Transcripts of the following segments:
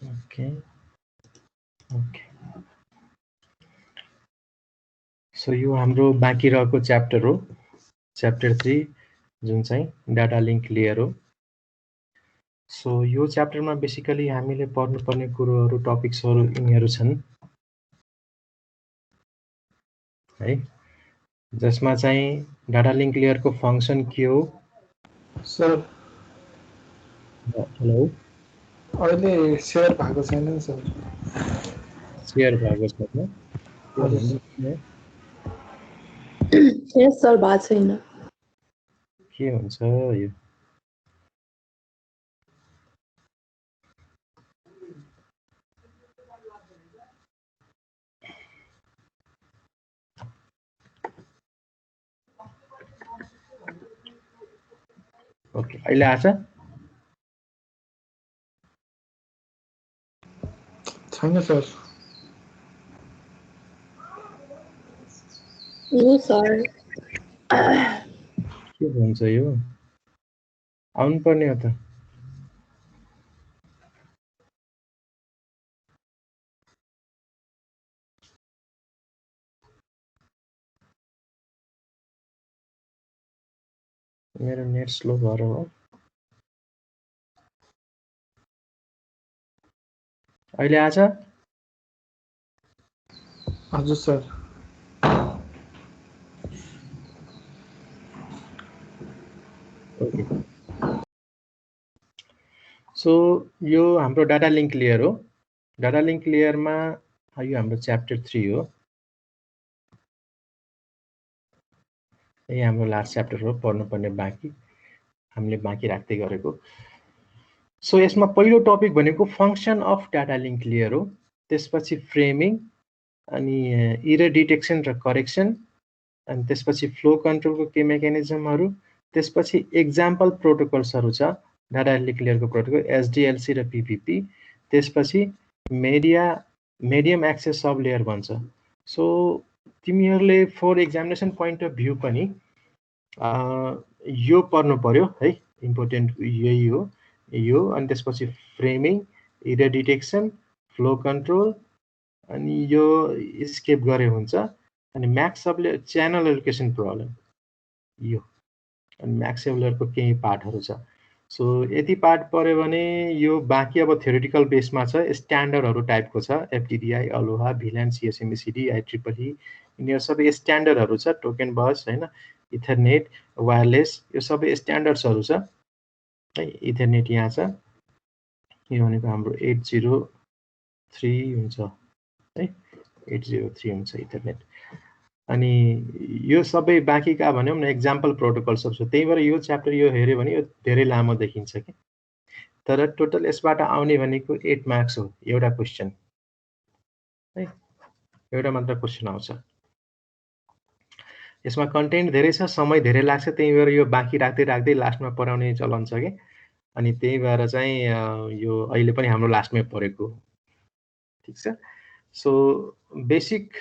Okay okay so यो हाम्रो बाँकी रहेको च्याप्टर हो, च्याप्टर 3 जुन चाहिँ डाटा लिङ्क लेयर हो। सो यो च्याप्टरमा बेसिकली हामीले पढ्नुपर्ने कुरोहरू टपिक्सहरू यिनीहरू छन् है, जसमा चाहिँ डाटा लिङ्क लेयरको फङ्सन के हो। सर हेलो, अहिले सेयर भएको छैन सर। सेयर भएको छैन, यस सर, भएको छैन। के हुन्छ यो? ओके, अहिले आछ? छैन सर। No sir. के भन्छ यो? आउनु पर्ने हो त। मेरो नेट स्लो भएर हो। अहिले आछ? हजुर सर। ओके, सो यो हाम्रो डाटा लिङ्क लेयर हो। डाटा लिङ्क लेयरमा यो हाम्रो च्याप्टर 3 हो। यही हाम्रो लास्ट च्याप्टर हो, पढ्नुपर्ने बाँकी, हामीले बाँकी राख्दै गरेको। सो यसमा पहिलो टपिक भनेको function of data link layer हो। त्यसपछि फ्रेमिङ, अनि इरर डिटेक्सन र करेक्सन, अनि त्यसपछि फ्लो कन्ट्रोलको के मेकानिजमहरू, त्यसपछि एक्जाम्पल प्रोटोकल्सहरू छ डाटा लिङ्क लेयरको प्रोटोकल एसडिएलसी र पिपिपी, त्यसपछि मिडियम एक्सेस सब लेयर भन्छ। सो तिमीहरूले for examination point of view पनि यो पढ्नु पर्यो है, इम्पोर्टेन्ट यही हो यो। अनि त्यसपछि framing, error detection, flow control, अनि यो स्केप गरे हुन्छ। अनि Max sub layer, channel allocation problem यो, अनि म्याक्स सब लेयरको केही पार्टहरू छ। सो यति पार्ट पऱ्यो भने यो बाँकी अब थ्योरिटिकल बेसमा छ, स्ट्यान्डर्डहरू टाइपको छ, एफटिडिआई, अलोहा, भिलान, सिएसएमएसिडी, आइट्रिपल ई, यिनीहरू सबै स्ट्यान्डर्डहरू छ। टोकन बस होइन, इथरनेट, वायरलेस, यो सबै स्ट्यान्डर्ड्सहरू छ है। इथरनेट यहाँ छ, यो भनेको हाम्रो 803 हुन्छ है, 803 हुन्छ इथरनेट। अनि यो सबै बाँकीका भनौँ न एक्जाम्पल प्रोटोकल सब छ। त्यही भएर यो च्याप्टर यो हेऱ्यो भने यो धेरै लामो देखिन्छ कि, तर टोटल यसबाट आउने भनेको 8 मार्क्स हो, एउटा क्वेसन है, एउटा मात्र क्वेसन आउँछ। यसमा कन्टेन्ट धेरै छ, समय धेरै लाग्छ, त्यही भएर यो बाँकी राख्दै राख्दै लास्टमा पढाउने चलन छ कि। अनि त्यही भएर चाहिँ यो अहिले पनि हाम्रो लास्टमै परेको, ठिक छ। सो बेसिक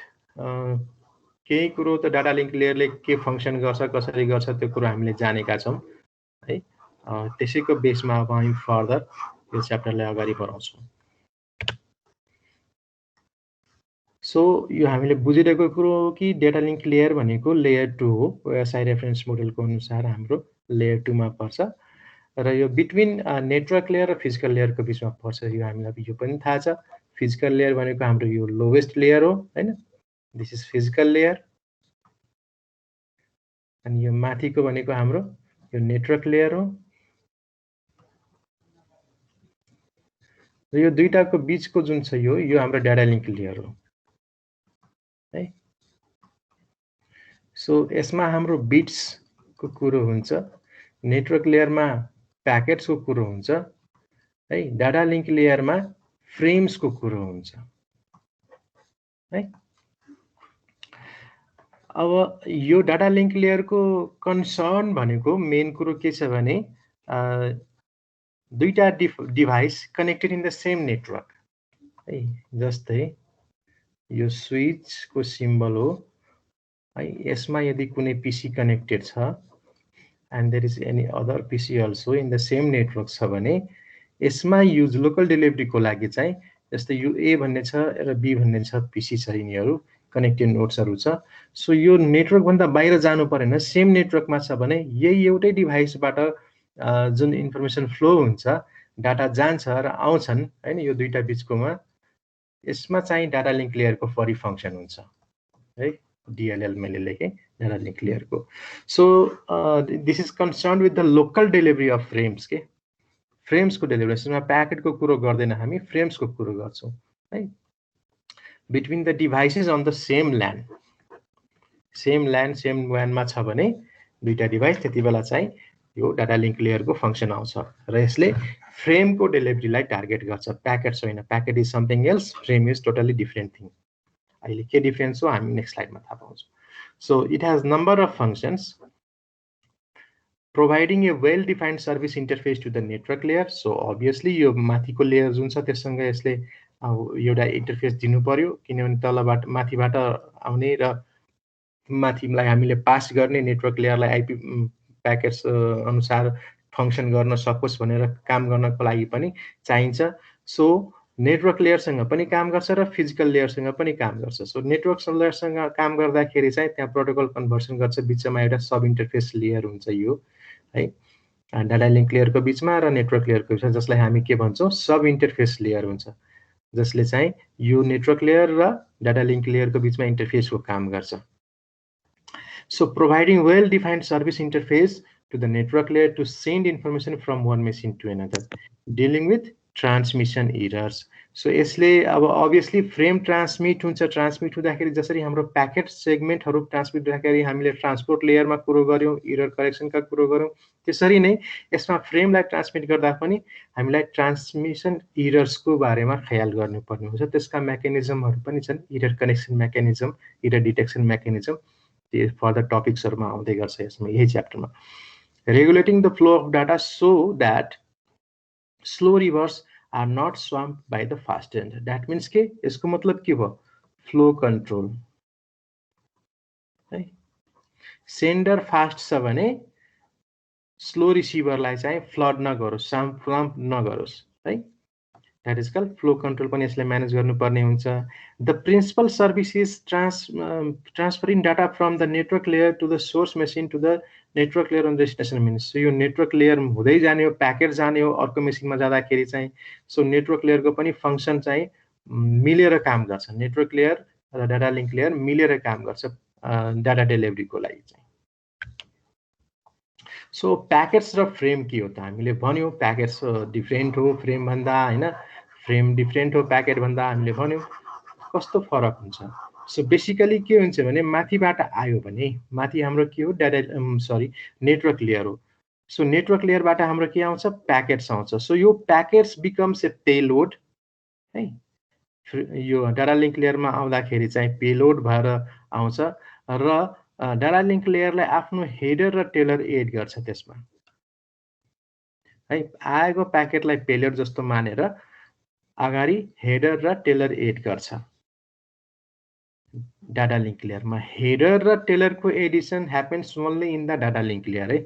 केही कुरो त डाटा लिङ्क लेयरले के फङ्सन गर्छ, कसरी गर्छ, त्यो कुरो हामीले जानेका छौँ है। त्यसैको बेसमा अब हामी फर्दर यो च्याप्टरलाई अगाडि बढाउँछौँ। सो यो हामीले बुझिरहेको कुरो हो कि डाटा लिङ्क लेयर भनेको लेयर 2 हो। ओएसआई रेफरेन्स मोडलको अनुसार हाम्रो लेयर 2 मा पर्छ, र यो बिट्विन नेटवर्क लेयर र फिजिकल लेयरको बिचमा पर्छ। यो हामीलाई यो पनि थाहा छ, फिजिकल लेयर भनेको हाम्रो यो लोवेस्ट लेयर हो होइन, दिस इज फिजिकल लेयर। अनि यो माथिको भनेको हाम्रो यो नेटवर्क लेयर हो, र यो दुईटाको बिचको जुन छ यो हाम्रो डाटा लिङ्क लेयर हो है। सो यसमा हाम्रो बिट्सको कुरो हुन्छ, नेटवर्क लेयरमा प्याकेट्सको कुरो हुन्छ है, डाटा लिङ्क लेयरमा फ्रेम्सको कुरो हुन्छ है। अब यो डाटा लिङ्क लेयरको कन्सर्न भनेको मेन कुरो के छ भने दुईटा device connected in the same network है। जस्तै यो स्विचको सिम्बल हो है, यसमा यदि कुनै पिसी कनेक्टेड छ and there is any other PC also in the same network छ भने यसमा युज लोकल डेलिभरीको लागि चाहिँ जस्तै यो ए भन्ने छ र बी भन्ने छ पिसी छ यिनीहरू कनेक्टेड नोड्सहरू छ सो यो नेटवर्क भन्दा बाहिर जानु परेन सेम नेटवर्कमा छ भने यही एउटै डिभाइसबाट जुन इन्फर्मेसन फ्लो हुन्छ डाटा जान्छ र आउँछन् हैन यो दुईटा बीचकोमा यसमा चाहिँ डाटा लिंक लेयरको फरी फंक्सन हुन्छ है DLL मैले लेखे डाटा लिंक लेयरको so this is concerned with the local delivery of frames के फ्रेम्स को डेलिभरी यसमा प्याकेट को कुरो गर्दैन हामी फ्रेम्स को कुरो गर्छौं है between the devices on the same LAN same WAN मा छ भने दुईटा डिभाइस त्यतिबेला चाहिँ यो डाटा लिंक लेयर को फंक्सन आउँछ र यसले फ्रेम को डेलिभरीलाई टार्गेट गर्छ प्याकेट छैन packet is something else frame is totally different thing अहिले के डिफरेन्स हो हामी नेक्स्ट स्लाइडमा थाहा पाउँछौं so it has number of functions providing a well defined service interface to the network layer so obviously यो माथिको लेयर जुन छ त्यससँग यसले एउटा इन्टरफेस दिनु पर्यो किनभने तलबाट माथिबाट आउने र माथिलाई हामीले पास गर्ने नेटवर्क लेयरलाई आईपी प्याकेट्स अनुसार फंक्सन गर्न सकोस् भनेर काम गर्नको लागि पनि चाहिन्छ सो नेटवर्क लेयरसँग पनि काम गर्छ र फिजिकल लेयरसँग पनि काम गर्छ सो नेटवर्क लेयरसँग काम गर्दाखेरि चाहिँ त्यहाँ प्रोटोकल कन्भर्सन गर्छ बीचमा एउटा सब इन्टरफेस लेयर हुन्छ यो है डाटा लिंक लेयर को बीचमा र नेटवर्क लेयर को बीचमा जसलाई हामी के भन्छौं सब इन्टरफेस लेयर हुन्छ जसले चाहिँ यो नेटवर्क लेयर र डाटा लिंक लेयर को बीचमा इन्टरफेस को काम गर्छ so providing well defined service interface to the network layer to send information from one machine to another dealing with transmission errors so यसले अब obviously फ्रेम ट्रान्समिट हुन्छ transmit हुँदाखेरि जसरी हाम्रो प्याकेट सेगमेन्टहरु ट्रान्समिट हुँदाखेरि हामीले ट्रान्सपोर्ट लेयरमा कुरो गर्यौं एरर करेक्सनका कुरो गर्यौं त्यसरी नै यसमा फ्रेमलाई ट्रान्समिट गर्दा पनि हामीलाई ट्रान्समिसन एरर्स को बारेमा ख्याल गर्नुपर्ने हुन्छ त्यसका मेकानिजमहरु पनि छन् error connection mechanism error detection mechanism further टपिक्सहरुमा आउँदै गर्छ यसमा यही च्याप्टरमा regulating the flow of data so that slow rivers are not swamped by the fast end that means के यसको मतलब के भयो flow control है सेन्डर फास्ट छ भने स्लो रिसिभरलाई चाहिँ फ्लड नगरोस् स्वम्प नगरोस् है that is called flow control पनि यसले म्यानेज गर्नुपर्ने हुन्छ the principal service is transferring data from the network layer to the source machine to the network layer on the destination means so यो network layer हुँदै जाने हो packet जाने हो अर्को मेसिनमा जाँदाखेरि चाहिँ सो नेटवर्क लेयर को पनि फंक्सन चाहिँ मिलेर काम गर्छ नेटवर्क लेयर र डाटा लिंक लेयर मिलेर काम गर्छ डाटा डेलिभरी को लागि चाहिँ सो प्याकेट्स र फ्रेम के हो त हामीले भन्यौ प्याकेट्स डिफरेंट हो फ्रेम भन्दा हैन फ्रेम डिफरेंट हो प्याकेट भन्दा हामीले भन्यौ कस्तो फरक हुन्छ सो बेसिकली के हुन्छ भने माथिबाट आयो भने माथि हाम्रो के हो डाटा नेटवर्क लेयर हो सो नेटवर्क लेयरबाट हाम्रो के आउँछ प्याकेट्स आउँछ सो यो प्याकेट्स बिकम्स ए पेलोड है यो डाटा लिंक लेयरमा आउँदाखेरि चाहिँ पेलोड भएर आउँछ र डाटा लिंक लेयरलाई आफ्नो हेडर र टेलर एड गर्छ त्यसमा है आएको प्याकेटलाई पेलोड जस्तो मानेर अगाडि हेडर र टेलर एड गर्छ डाटा लिंक लेयरमा हेडर र टेलर को Edison happens only in the data link layer है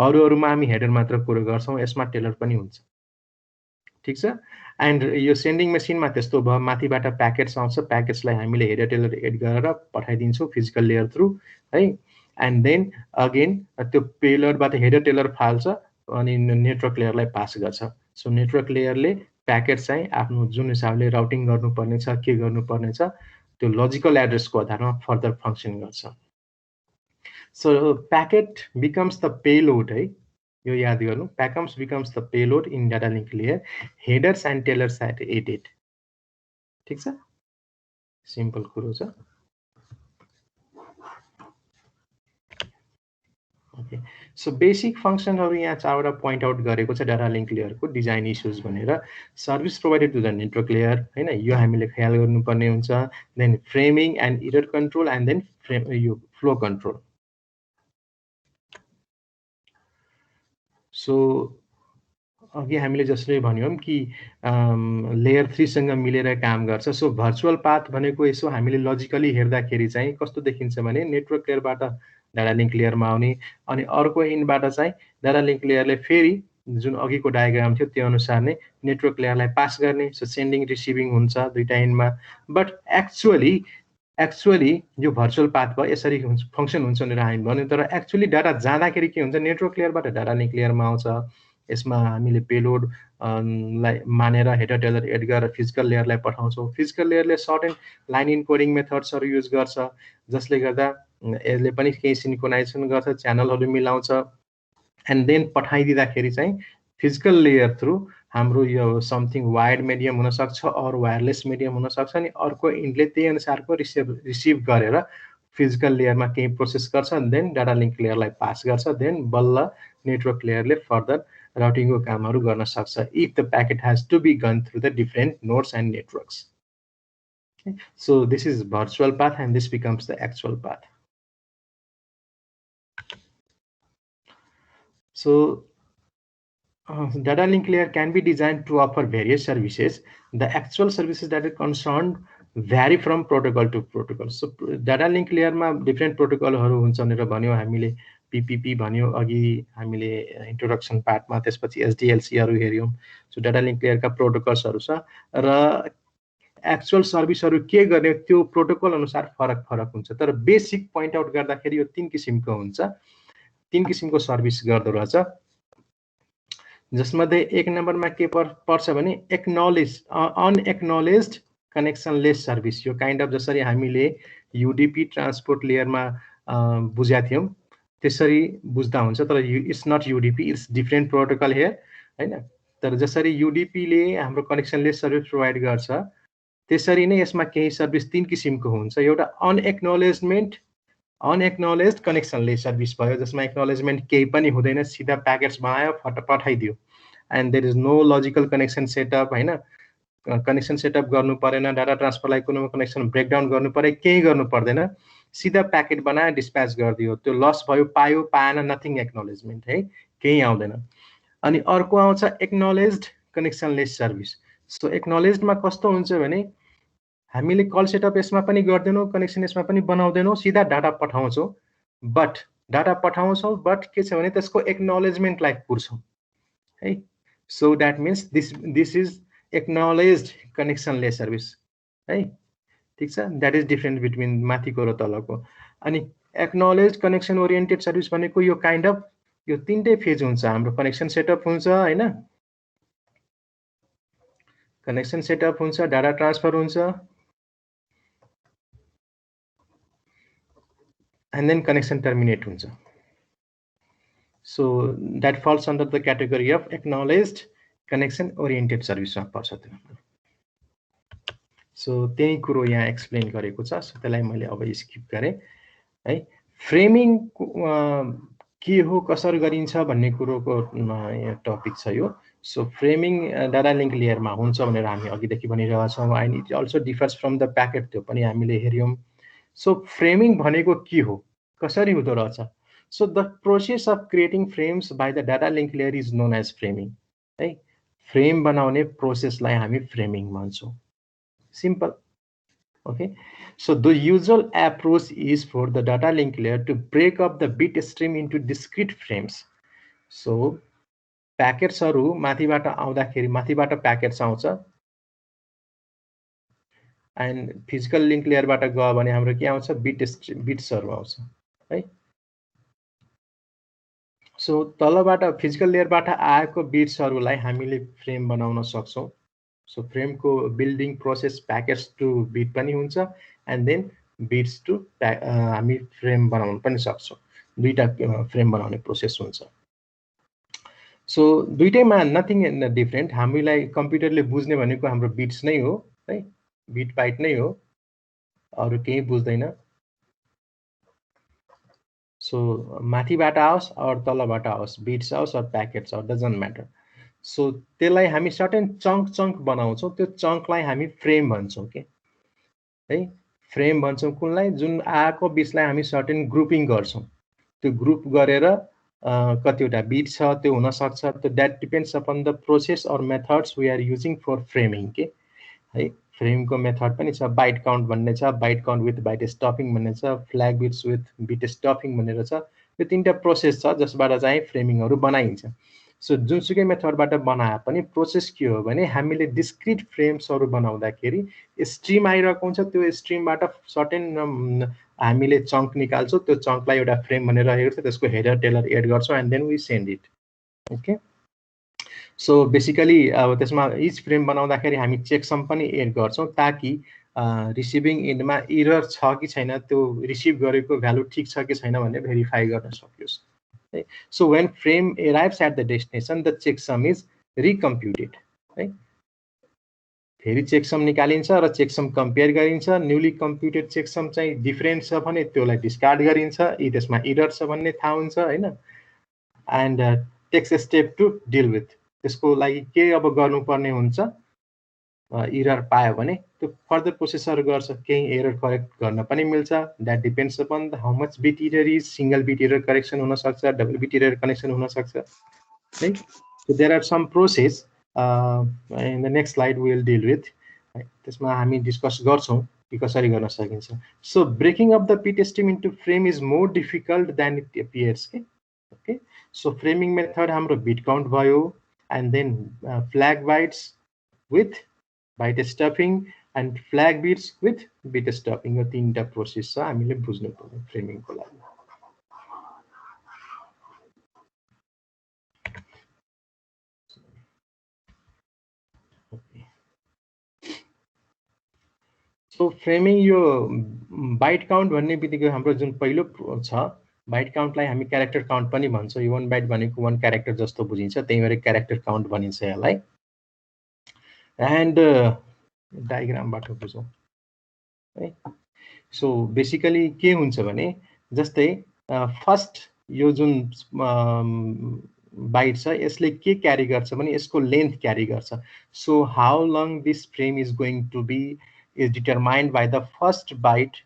अरुहरुमा हामी हेडर मात्र कुरो गर्छौं यसमा टेलर पनि हुन्छ ठीक छ एन्ड यो सेन्डिङ मसिनमा त्यस्तो भयो माथिबाट प्याकेट्स आउँछ प्याकेट्सलाई हामीले हेडर टेलर एड गरेर पठाइदिन्छौं फिजिकल लेयर थ्रु है एन्ड देन अगेन त्यो पेलोडबाट हेडर टेलर फाल्छ अनि नेटवर्क लेयरलाई पास गर्छ सो नेटवर्क लेयरले प्याकेट चाहिँ आफ्नो जुन हिसाबले राउटिङ गर्नुपर्ने छ के गर्नुपर्ने छ त्यो लजिकल एड्रेस को आधारमा फर्दर फंक्सन गर्छ so packet becomes the payload है यो याद गर्नु packets becomes the payload in data link layer headers and trailers are added ठीक छ सिम्पल कुरो छ ओके सो बेसिक फंक्सनहरु यहाँ चारवटा पॉइंट आउट गरेको छ डाटा लिंक लेयर को डिजाइन इश्यूज भनेर service provided to the network layer हैन यो हामीले ख्याल गर्नुपर्ने हुन्छ then framing and error control and then यो फ्लो कन्ट्रोल सो अघि हामीले जसले भन्यौं कि लेयर 3 सँग मिलेर काम गर्छ सो भर्चुअल पाथ भनेको यसो हामीले लजिकली हेर्दाखेरि चाहिँ कस्तो देखिन्छ भने नेटवर्क लेयरबाट डाटा लिंक लेयरमा आउने अनि अर्को इनबाट चाहिँ डाटा लिंक लेयरले फेरि जुन अघिको डायग्राम थियो त्यो अनुसार नै नेटवर्क लेयरलाई पास गर्ने। सो सेन्डिङ रिसिभिङ हुन्छ दुईटा एन्डमा। बट एक्चुअली यो भर्चुअल पाथ भयो, यसरी फङ्सन हुन्छ भनेर हामी भन्यो। तर एक्चुअली डाटा जाँदाखेरि के हुन्छ, नेटवर्क लेयरबाट डाटा लिङ्क लेयरमा आउँछ। यसमा हामीले पेलोड लाई मानेर हेडर टेलर एड गरेर फिजिकल लेयरलाई पठाउँछौँ। फिजिकल लेयरले सर्ट एन्ड लाइन इन्कोडिङ मेथड्सहरू युज गर्छ, जसले गर्दा यसले पनि केही सिन्क्रोनाइजेसन गर्छ, च्यानलहरू मिलाउँछ। एन्ड देन पठाइदिँदाखेरि चाहिँ फिजिकल लेयर थ्रु हाम्रो यो समथिङ वायर्ड मिडियम हुनसक्छ अर वायरलेस मिडियम हुनसक्छ नि अर्को इन्डले त्यही अनुसारको रिसिभ गरेर फिजिकल लेयरमा केही प्रोसेस गर्छ, देन डाटा लिङ्क लेयरलाई पास गर्छ, देन बल्ल नेटवर्क लेयरले फर्दर राउटिङको कामहरू गर्न सक्छ if the packet has to be gone through the different nodes and networks. So this is virtual path and this becomes the actual path. So data link layer can be designed to offer various services. The actual services that are concerned vary from protocol to protocol. So data link layer ma different protocol haru huncha भनेर भन्यो हामीले, PPP भन्यो अघि हामीले introduction पार्टमा, त्यसपछि SDLC हरु हेर्यौं। So data link layer का protocols हरु छ र एक्चुअल सर्भिसहरु के गर्ने त्यो प्रोटोकल अनुसार फरक हुन्छ। तर बेसिक पॉइंट आउट गर्दाखेरि यो तीन किसिमको हुन्छ, तीन किसिमको सर्भिस गर्दो रहेछ। जसमध्ये एक नम्बरमा के पर्छ भने अनएक्नोलेज्ड कनेक्सनलेस सर्भिस। यो काइन्ड अफ जसरी हामीले UDP ट्रान्सपोर्ट लेयरमा बुझ्या थियौं त्यसरी बुझ्दा हुन्छ, तर it's not UDP, it's different protocol here हैन। तर जसरी UDP ले हाम्रो कनेक्सनलेस सर्भिस प्रोवाइड गर्छ त्यसरी नै यसमा केही सर्भिस तीन किसिमको हुन्छ। एउटा अनएक्नोलेज्ड कनेक्सनलेस सर्भिस भयो, जसमा एक्नोलेजमेन्ट केही पनि हुँदैन, सिधा प्याकेट्स बनायो पठाइदियो and there is no logical connection setup हैन। कनेक्सन सेटअप गर्नु परेन, डाटा ट्रान्सफरलाई कुनै कनेक्सन ब्रेकडाउन गर्नु परे, केही गर्नु पर्दैन, सिधा प्याकेट बनायो डिस्प्याच गरिदियो। त्यो लस भयो, पायो पाएन, नथिङ एक्नोलेजमेन्ट है, केही आउँदैन। अनि अर्को आउँछ एक्नोलेज्ड कनेक्सनलेस सर्भिस। सो एक्नोलेज्डमा कस्तो हुन्छ भने हामीले कल सेटअप यसमा पनि गर्दैनौं, कनेक्सन यसमा पनि बनाउँदैनौं, सिधा डाटा पठाउँछौं। बट के छ भने त्यसको एक्नोलेजमेन्टलाई पुर्छौं है। So that means this is acknowledged connectionless service है, ठीक छ। दैट इज डिफरेन्ट बिट्विन माथिको र तलको। अनि एक्नोलेज्ड कनेक्सन ओरिएन्टेड सर्भिस भनेको यो काइन्ड अफ यो तीनटै फेज हुन्छ। हाम्रो कनेक्सन सेटअप हुन्छ हैन, कनेक्सन सेटअप हुन्छ, डाटा ट्रान्सफर हुन्छ, and then connection terminate huncha. So that falls under the category of acknowledged connection oriented service ma parcha त्यो। So त्यही कुरो यहाँ एक्सप्लेन गरेको छ, सो त्यसलाई मैले अब स्किप गरे है। फ्रेमिङ के हो, कसरी गरिन्छ भन्ने कुरोको टपिक छ यो। सो फ्रेमिङ डाटा लिंक लेयरमा हुन्छ भनेर हामी अघिदेखि भनिरहेका छौं, and it also differs from the packet, त्यो पनि हामीले हेर्यौं। सो फ्रेमिङ भनेको के हो, कसरी हुँदो रहेछ? So the process of creating frames by the data link layer is known as framing है। फ्रेम बनाउने प्रोसेसलाई हामी फ्रेमिङ भन्छौं, simple. Okay, so the usual approach is for the data link layer to break up the bit stream into discrete frames. So packets haru माथिबाट आउँदाखेरि माथिबाट packets आउँछ and physical link layer बाट गयो भने हाम्रो के आउँछ, बिट्सहरु आउँछ है। सो तलबाट फिजिकल लेयर बाट आएको बिट्सहरुलाई हामीले फ्रेम बनाउन सक्छौं। सो फ्रेम को building process packets to bit पनि हुन्छ एन्ड देन बिट्स टु हामी फ्रेम बनाउन पनि सक्छौं। दुईटा फ्रेम बनाउने प्रोसेस हुन्छ। सो दुईटैमा नथिङ डिफरेन्ट। हामीलाई कम्प्युटरले बुझ्ने भनेको हाम्रो बिट्स नै हो है, बिट बाइट नै हो, अरु केही बुझ्दैन। सो माथिबाट आओस् और तलबाट आओस्, बिट्स आओस् और प्याकेट्स आओस्, डजन्ट म्याटर। सो त्यसलाई हामी सर्टेन चंक बनाउँछौं, त्यो चंकलाई हामी फ्रेम भन्छौं के है। फ्रेम भन्छौं कुनलाई, जुन आएको बिट्सलाई हामी सर्टेन ग्रुपिङ गर्छौं। त्यो ग्रुप गरेर कतिवटा बिट छ त्यो हुन सक्छ, त्यो that depends upon the process और methods we are using for framing के है। फ्रेम को मेथड पनि छ, बाइट काउन्ट भन्ने छ, बाइट काउन्ट विथ बाइट स्टफिङ भन्ने छ, फ्ल्याग बिट्स विथ बिट स्टफिङ भनेर छ। यो तीनटा प्रोसेस छ जसबाट चाहिँ फ्रेमिङहरु बनाइन्छ। सो जुनसुकै मेथडबाट बनाए पनि प्रोसेस के हो भने हामीले डिस्क्रिट फ्रेम्सहरू बनाउँदाखेरि स्ट्रिम आइरहेको हुन्छ, त्यो स्ट्रिमबाट सर्टेन हामीले चङ्क निकाल्छौँ, त्यो चङ्कलाई एउटा फ्रेम भनेर राखेको छ, त्यसको हेडर टेलर एड गर्छौँ and then we send it. Okay, so basically अब त्यसमा इच फ्रेम बनाउँदाखेरि हामी चेकसम पनि एड गर्छौँ ताकि रिसिभिङ इन्डमा इरर छ कि छैन, त्यो रिसिभ गरेको भ्यालु ठिक छ कि छैन भनेर भेरिफाई गर्न सकियोस्। So when frame arrives at the destination, the checksum is recomputed. है, फेरि चेकसम निकालिन्छ र चेकसम कम्पेयर गरिन्छ। न्युली कम्प्युटेड चेकसम चाहिँ डिफरेन्ट छ भने त्यसलाई डिस्कार्ड गरिन्छ, यदि त्यसमा इरर छ भन्ने थाहा हुन्छ हैन। And takes step to deal with, त्यसको लागि के अब गर्नुपर्ने हुन्छ, इरर पायो भने त्यो फर्दर प्रोसेसर गर्छ, केही एरर करेक्ट गर्न पनि मिल्छ। That depends upon how much bit error is, single bit error correction हुन सक्छ, डबल बिट इरर कनेक्सन हुन सक्छ है। So there are some process in the next slide we will deal with, त्यसमा हामी डिस्कस गर्छौँ कि कसरी गर्न सकिन्छ। So breaking of the bit stream into frame is more difficult than it appears के। ओके, सो फ्रेमिङ मेथड हाम्रो bit count भयो, and then flag bytes with byte stuffing and flag bits with bit stuffing, यो तीनटा process छ हामीले बुझ्नु पर्ने फ्रेमिङको लागि। सो फ्रेमिङ यो बाइट काउन्ट भन्ने बित्तिकै हाम्रो जुन पहिलो छ बाइट काउन्टलाई हामी क्यारेक्टर काउन्ट पनि भन्छौँ। यो 1 बाइट भनेको 1 क्यारेक्टर जस्तो बुझिन्छ, त्यही भएर क्यारेक्टर काउन्ट भनिन्छ यसलाई। एन्ड डायग्रामबाट बुझौँ है। सो बेसिकली के हुन्छ भने जस्तै फर्स्ट यो जुन बाइट छ यसले के क्यारी गर्छ भने यसको लेन्थ क्यारी गर्छ। So how long this frame is going to be is determined by the first byte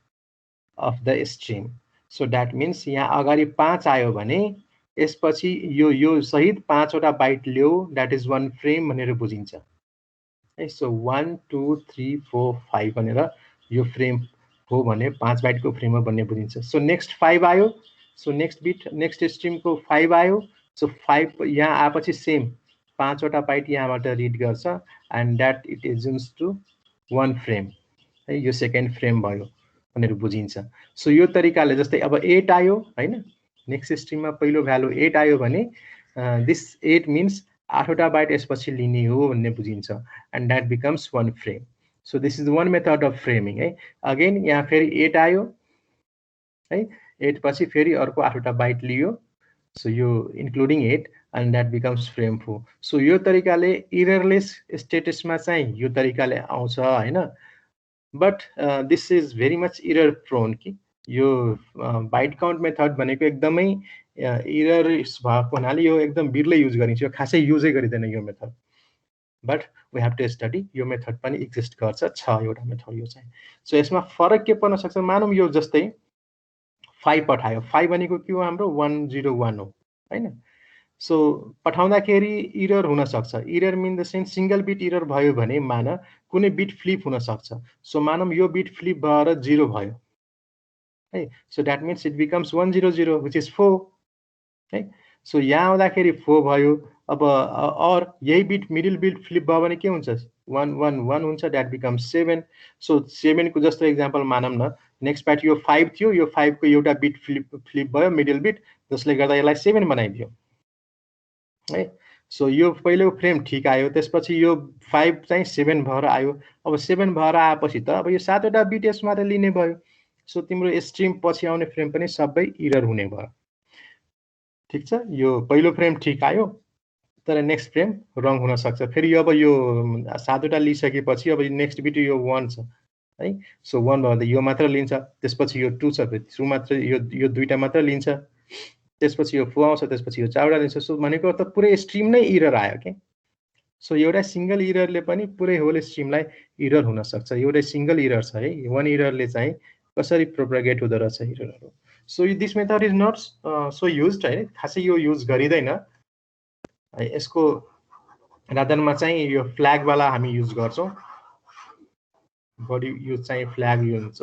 of the stream. So that means यहाँ अगाडि 5 आयो भने यसपछि यो सहित 5 वटा बाइट ल्याऊ, that is 1 फ्रेम भनेर बुझिन्छ है। सो 1 2 3 4 5 भनेर यो फ्रेम हो भने 5 बाइटको फ्रेम हो भन्ने बुझिन्छ। सो नेक्स्ट 5 आयो, सो नेक्स्ट बिट नेक्स्ट स्ट्रिमको 5 आयो, सो 5 यहाँ आएपछि सेम 5 वटा बाइट यहाँबाट रिड गर्छ and that it assumes to 1 frame है, यो सेकेन्ड फ्रेम भयो भनेर बुझिन्छ। सो यो तरिकाले जस्तै अब 8 आयो हैन, नेक्स्ट स्ट्रिममा पहिलो भ्यालु 8 आयो भने दिस 8 मिन्स 8 वटा बाइट यसपछि लिने हो भन्ने बुझिन्छ and that becomes 1 frame. So this is 1 method of framing है। अगेन यहाँ फेरि 8 आयो है, 8 पछि फेरि अर्को 8 वटा बाइट लियो, सो यो including 8 and that becomes frame 4। So यो तरिकाले इररलेस स्टेटसमा चाहिँ यो तरिकाले आउँछ हैन। But this is very much error prone कि यो बाइट काउन्ट मेथड भनेको एकदमै इरर भएको हुनाले यो एकदम बिरलै युज गरिन्छ, यो खासै युजै गरिँदैन यो method. But we have to study, यो मेथड पनि एक्जिस्ट गर्छ, छ एउटा मेथड यो चाहिँ। सो यसमा फरक के पर्न सक्छ, मानौँ यो जस्तै 5 पठायो, 5 भनेको के हो हाम्रो 101 हो हैन। सो पठाउँदाखेरि इरर हुन सक्छ, error mean the sense single bit error भयो भने मान कुनै बिट फ्लिप हुन सक्छ। सो मानौँ यो बिट फ्लिप भएर 0 भयो है, so that means it becomes 100 which is 4 है। सो यहाँ आउँदाखेरि 4 भयो, अब और यही बिट मिडल बिट फ्लिप भयो भने के हुन्छ 111 हुन्छ, द्याट बिकम्स 7। सो 7 को जस्तो एक्जाम्पल मानौँ न, नेक्स्ट बाइट यो 5 थियो, यो 5 को एउटा बिट फ्लिप भयो मिडल बिट, जसले गर्दा यसलाई 7 बनाइदियो है। सो यो पहिलो फ्रेम ठिक आयो, त्यसपछि यो 5 चाहिँ 7 भएर आयो। अब 7 भएर आएपछि त अब यो 7 वटा बिट यसबाट लिने भयो, सो तिम्रो स्ट्रिम पछि आउने फ्रेम पनि सबै इरर हुने भयो। ठिक छ, यो पहिलो फ्रेम ठिक आयो तर नेक्स्ट फ्रेम रङ हुन सक्छ। फेरि अब यो 7 वटा लिइसकेपछि अब नेक्स्ट बिट यो 1 छ है, सो 1 भयो त यो मात्र लिन्छ, त्यसपछि यो 2 छ, 2 मात्र यो दुईटा मात्र लिन्छ, त्यसपछि यो 4 आउँछ, त्यसपछि यो 4 वटा लिन्छ। सो भनेको त पुरै स्ट्रिम नै इरर आयो के। सो एउटा सिंगल इररले पनि पुरै होल स्ट्रिमलाई इरर हुन सक्छ। एउटा सिंगल इरर छ है, 1 इररले चाहिँ कसरी प्रोपगेट हुँदो रहेछ इररहरू। So this method is not so used है, खासै यो युज गरिँदैन। यसको रादरमा चाहिँ यो फ्ल्याग वाला हामी युज गर्छौँ, बडी युज चाहिँ फ्ल्याग युज हुन्छ।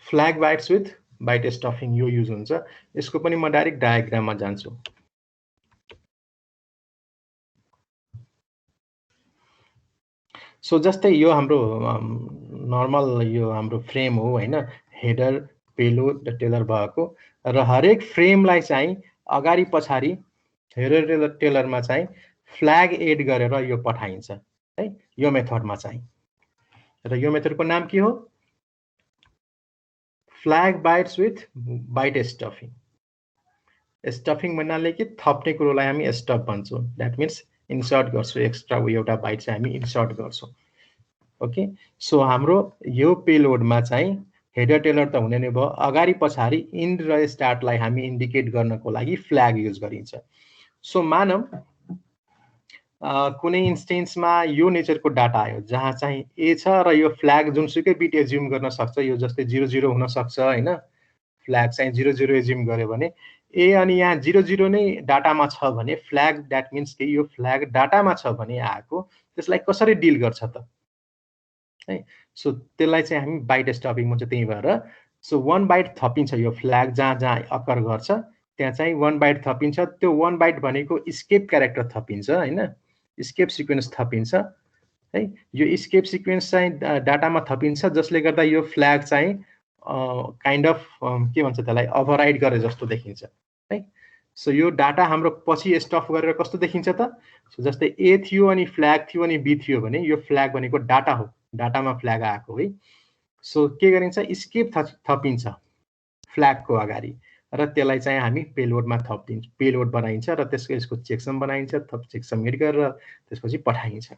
फ्ल्याग बाइट्स विथ बाइट स्टफिङ यो युज हुन्छ। यसको पनि म डाइरेक्ट डायग्राममा जान्छु। सो जस्तै यो हाम्रो नर्मल यो हाम्रो फ्रेम हो हैन, हेडर पेलोड र टेलर भएको, र हरेक फ्रेमलाई चाहिँ अगाडि पछाडि हेडर टेलरमा चाहिँ फ्ल्याग एड गरेर यो पठाइन्छ है यो मेथडमा चाहिँ। र यो मेथडको नाम के हो? Flag bytes with byte stuffing. Stuffing भन्नाले के थप्ने कुरोलाई हामी स्टफ भन्छौँ। द्याट मिन्स इन्सर्ट गर्छौँ, एक्स्ट्रा एउटा बाइट चाहिँ हामी इन्सर्ट गर्छौँ। ओके, सो हाम्रो यो पेलोडमा चाहिँ हेडर टेलर त हुने नै भयो, अगाडि पछाडि इन्ड र स्टार्टलाई हामी इन्डिकेट गर्नको लागि फ्ल्याग युज गरिन्छ। सो मानौँ कुनै इन्स्टेन्समा यो नेचरको डाटा आयो जहाँ चाहिँ ए छ र यो फ्ल्याग जुनसुकै बिट एज्युम गर्न सक्छ, यो जस्तै 00 हुन सक्छ हैन, फ्ल्याग चाहिँ 00 एज्युम गर्यो भने ए, अनि यहाँ 00 नै डाटामा छ भने फ्ल्याग, द्याट मिन्स कि यो फ्ल्याग डाटामा छ भने आएको, त्यसलाई कसरी डिल गर्छ त है। सो त्यसलाई चाहिँ हामी बाइट स्टफिङ भन्छ। त्यही भएर सो 1 बाइट थपिन्छ, यो फ्ल्याग जहाँ जहाँ अकर गर्छ त्यहाँ चाहिँ 1 बाइट थपिन्छ। त्यो 1 बाइट भनेको स्केप क्यारेक्टर थपिन्छ हैन, स्केप सिक्वेन्स थपिन्छ है। यो स्केप सिक्वेन्स चाहिँ डाटामा थपिन्छ, जसले गर्दा यो फ्ल्याग चाहिँ काइन्ड अफ के भन्छ त्यसलाई, ओभरराइड गरे जस्तो देखिन्छ है। सो यो डाटा हाम्रो पछि स्टफ गरेर कस्तो देखिन्छ त? सो जस्तै ए थियो अनि फ्ल्याग थियो अनि बी थियो भने यो फ्ल्याग भनेको डाटा हो, डाटामा फ्ल्याग आएको है। सो के गरिन्छ, स्केप थपिन्छ फ्ल्यागको अगाडि, र त्यसलाई चाहिँ हामी पेलोडमा थपिदिन्छ, पेलोड बनाइन्छ र त्यसको यसको चेकसम बनाइन्छ, चेकसम एड गरेर त्यसपछि पठाइन्छ।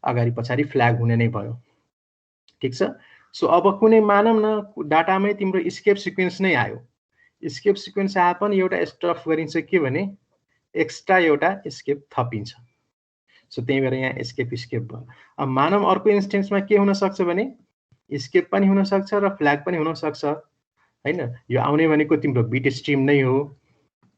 अगाडि पछाडि फ्ल्याग हुने नै भयो, ठिक छ। सो अब कुनै मानौँ न डाटामै तिम्रो स्केप सिक्वेन्स नै आयो, स्केप सिक्वेन्स आए पनि एउटा स्टफ गरिन्छ के भने एक्स्ट्रा एउटा स्केप थपिन्छ। सो त्यही भएर यहाँ स्केप स्केप भयो। अब मानौँ अर्को इन्स्टेन्समा के हुन सक्छ भने स्केप पनि हुन सक्छ र फ्ल्याग पनि हुन सक्छ हैन। यो आउने भनेको तिम्रो बिट स्ट्रिम नै हो,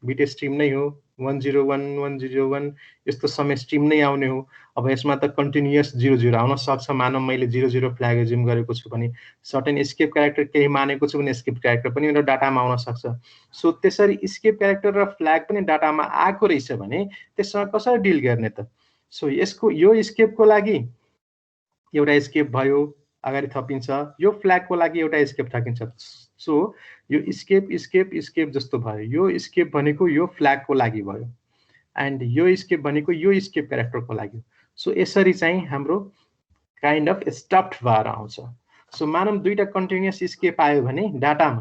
बिट स्ट्रिम नै हो, 101 101 यस्तो समय स्ट्रिम नै आउने हो। अब यसमा त कन्टिन्युअस 00 आउन सक्छ। मानौँ मैले 00 फ्ल्याग एज्युम गरेको छु भने सर्टेन स्केप क्यारेक्टर केही मानेको छु भने स्केप क्यारेक्टर पनि मेरो डाटामा आउन सक्छ। सो त्यसरी स्केप क्यारेक्टर र फ्ल्याग पनि डाटामा आएको रहेछ भने त्यससँग कसरी डिल गर्ने त? सो यसको यो स्केपको लागि एउटा स्केप भयो, अगाडि थपिन्छ, यो फ्ल्यागको लागि एउटा स्केप थपिन्छ। सो यो स्केप स्केप स्केप जस्तो भयो, यो स्केप भनेको यो फ्ल्यागको लागि भयो, एन्ड यो स्केप भनेको यो स्केप क्यारेक्टरको लागि। सो यसरी चाहिँ हाम्रो काइन्ड अफ स्टफ्ड भएर आउँछ। सो मानौँ दुईटा कन्टिन्युअस स्केप आयो भने डाटामा,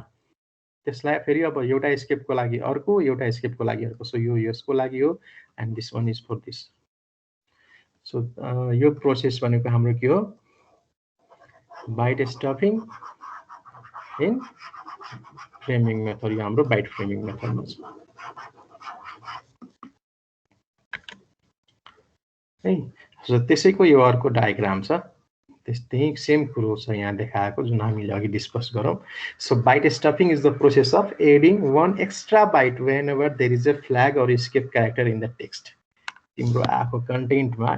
त्यसलाई फेरि अब एउटा स्केपको लागि अर्को, एउटा स्केपको लागि अर्को। सो यो यसको लागि हो and this one is for this. So यो प्रोसेस भनेको हाम्रो के हो, byte stuffing in framing method. यो हाम्रो बाइट फ्रेमिङ मेथडमा छ है। सो त्यसैको यो अर्को डायग्राम छ, त्यही सेम कुरो छ यहाँ देखाएको जुन हामीले अघि डिस्कस गरौँ। So byte stuffing is the process of adding 1 extra byte whenever there is a flag or escape character in the text. तिम्रो आएको कन्टेन्टमा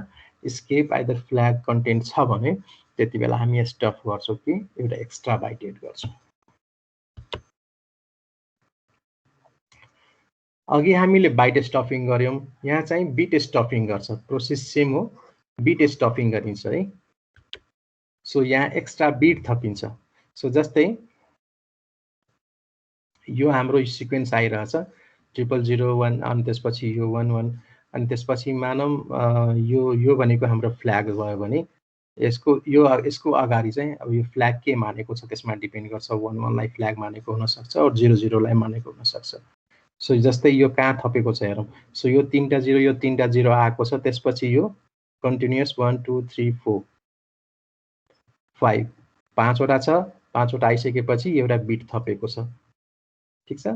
स्केप आइदर फ्ल्याग कन्टेन्ट छ भने त्यति बेला हामी स्टफ गर्छौँ कि एउटा एक्स्ट्रा बाइट एड गर्छौँ। अघि हामीले बाइट स्टफिङ गऱ्यौँ, यहाँ चाहिँ बिट स्टफिङ गर्छ। प्रोसेस सेम हो, बिट स्टफिङ गरिन्छ है। सो यहाँ एक्स्ट्रा बिट थपिन्छ। सो जस्तै यो हाम्रो सिक्वेन्स आइरहेछ 0001, अनि त्यसपछि यो 11, अनि त्यसपछि मानौँ यो भनेको हाम्रो फ्ल्याग भयो भने यसको अगाडि चाहिँ अब यो फ्ल्याग के मानेको छ त्यसमा डिपेन्ड गर्छ। 11 लाई फ्ल्याग मानेको हुनसक्छ र 00 लाई मानेको हुनसक्छ। सो जस्तै यो कहाँ थपेको छ हेरौँ। सो यो 3टा 0, यो 3टा 0 आएको छ, त्यसपछि यो कन्टिन्युअस 1 2 3 4 5 5वटा छ, 5वटा आइसकेपछि एउटा बिट थपेको छ, ठिक छ।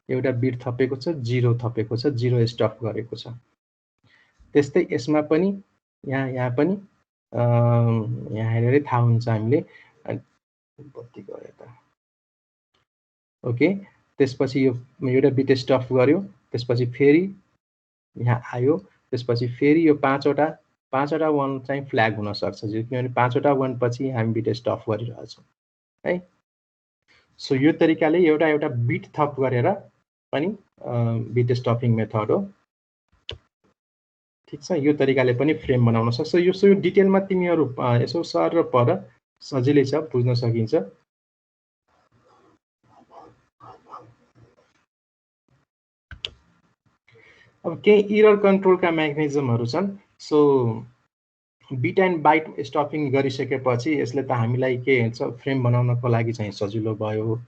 एउटा बिट थपेको छ, 0 थपेको छ, 0 स्टफ गरेको छ। त्यस्तै यसमा पनि यहाँ पनि यहाँ हेरेरै थाहा हुन्छ हामीले। बत्ती गयो त, ओके। त्यसपछि यो एउटा बिट स्टफ गर्यो, त्यसपछि फेरि यहाँ आयो, त्यसपछि फेरि यो 5वटा 1 चाहिँ फ्ल्याग हुन सक्छ, किनभने 5वटा 1 पछि हामी बिट स्टफ गरिरहेछौँ है। सो यो तरिकाले एउटा बिट थप गरेर पनि बिट स्टफिङ मेथड हो। ठीक छ, यो तरिकाले पनि फ्रेम बनाउन सक्छ। यो डिटेलमा तिमीहरू यसो सर र पर सजिलै छ, बुझ्न सकिन्छ। अब केही इरर कन्ट्रोलका मेकानिजमहरू छन्। सो बिट एन्ड बाइट स्टफिङ गरिसकेपछि यसले त हामीलाई के हुन्छ, फ्रेम बनाउनको लागि चाहिँ सजिलो भयो।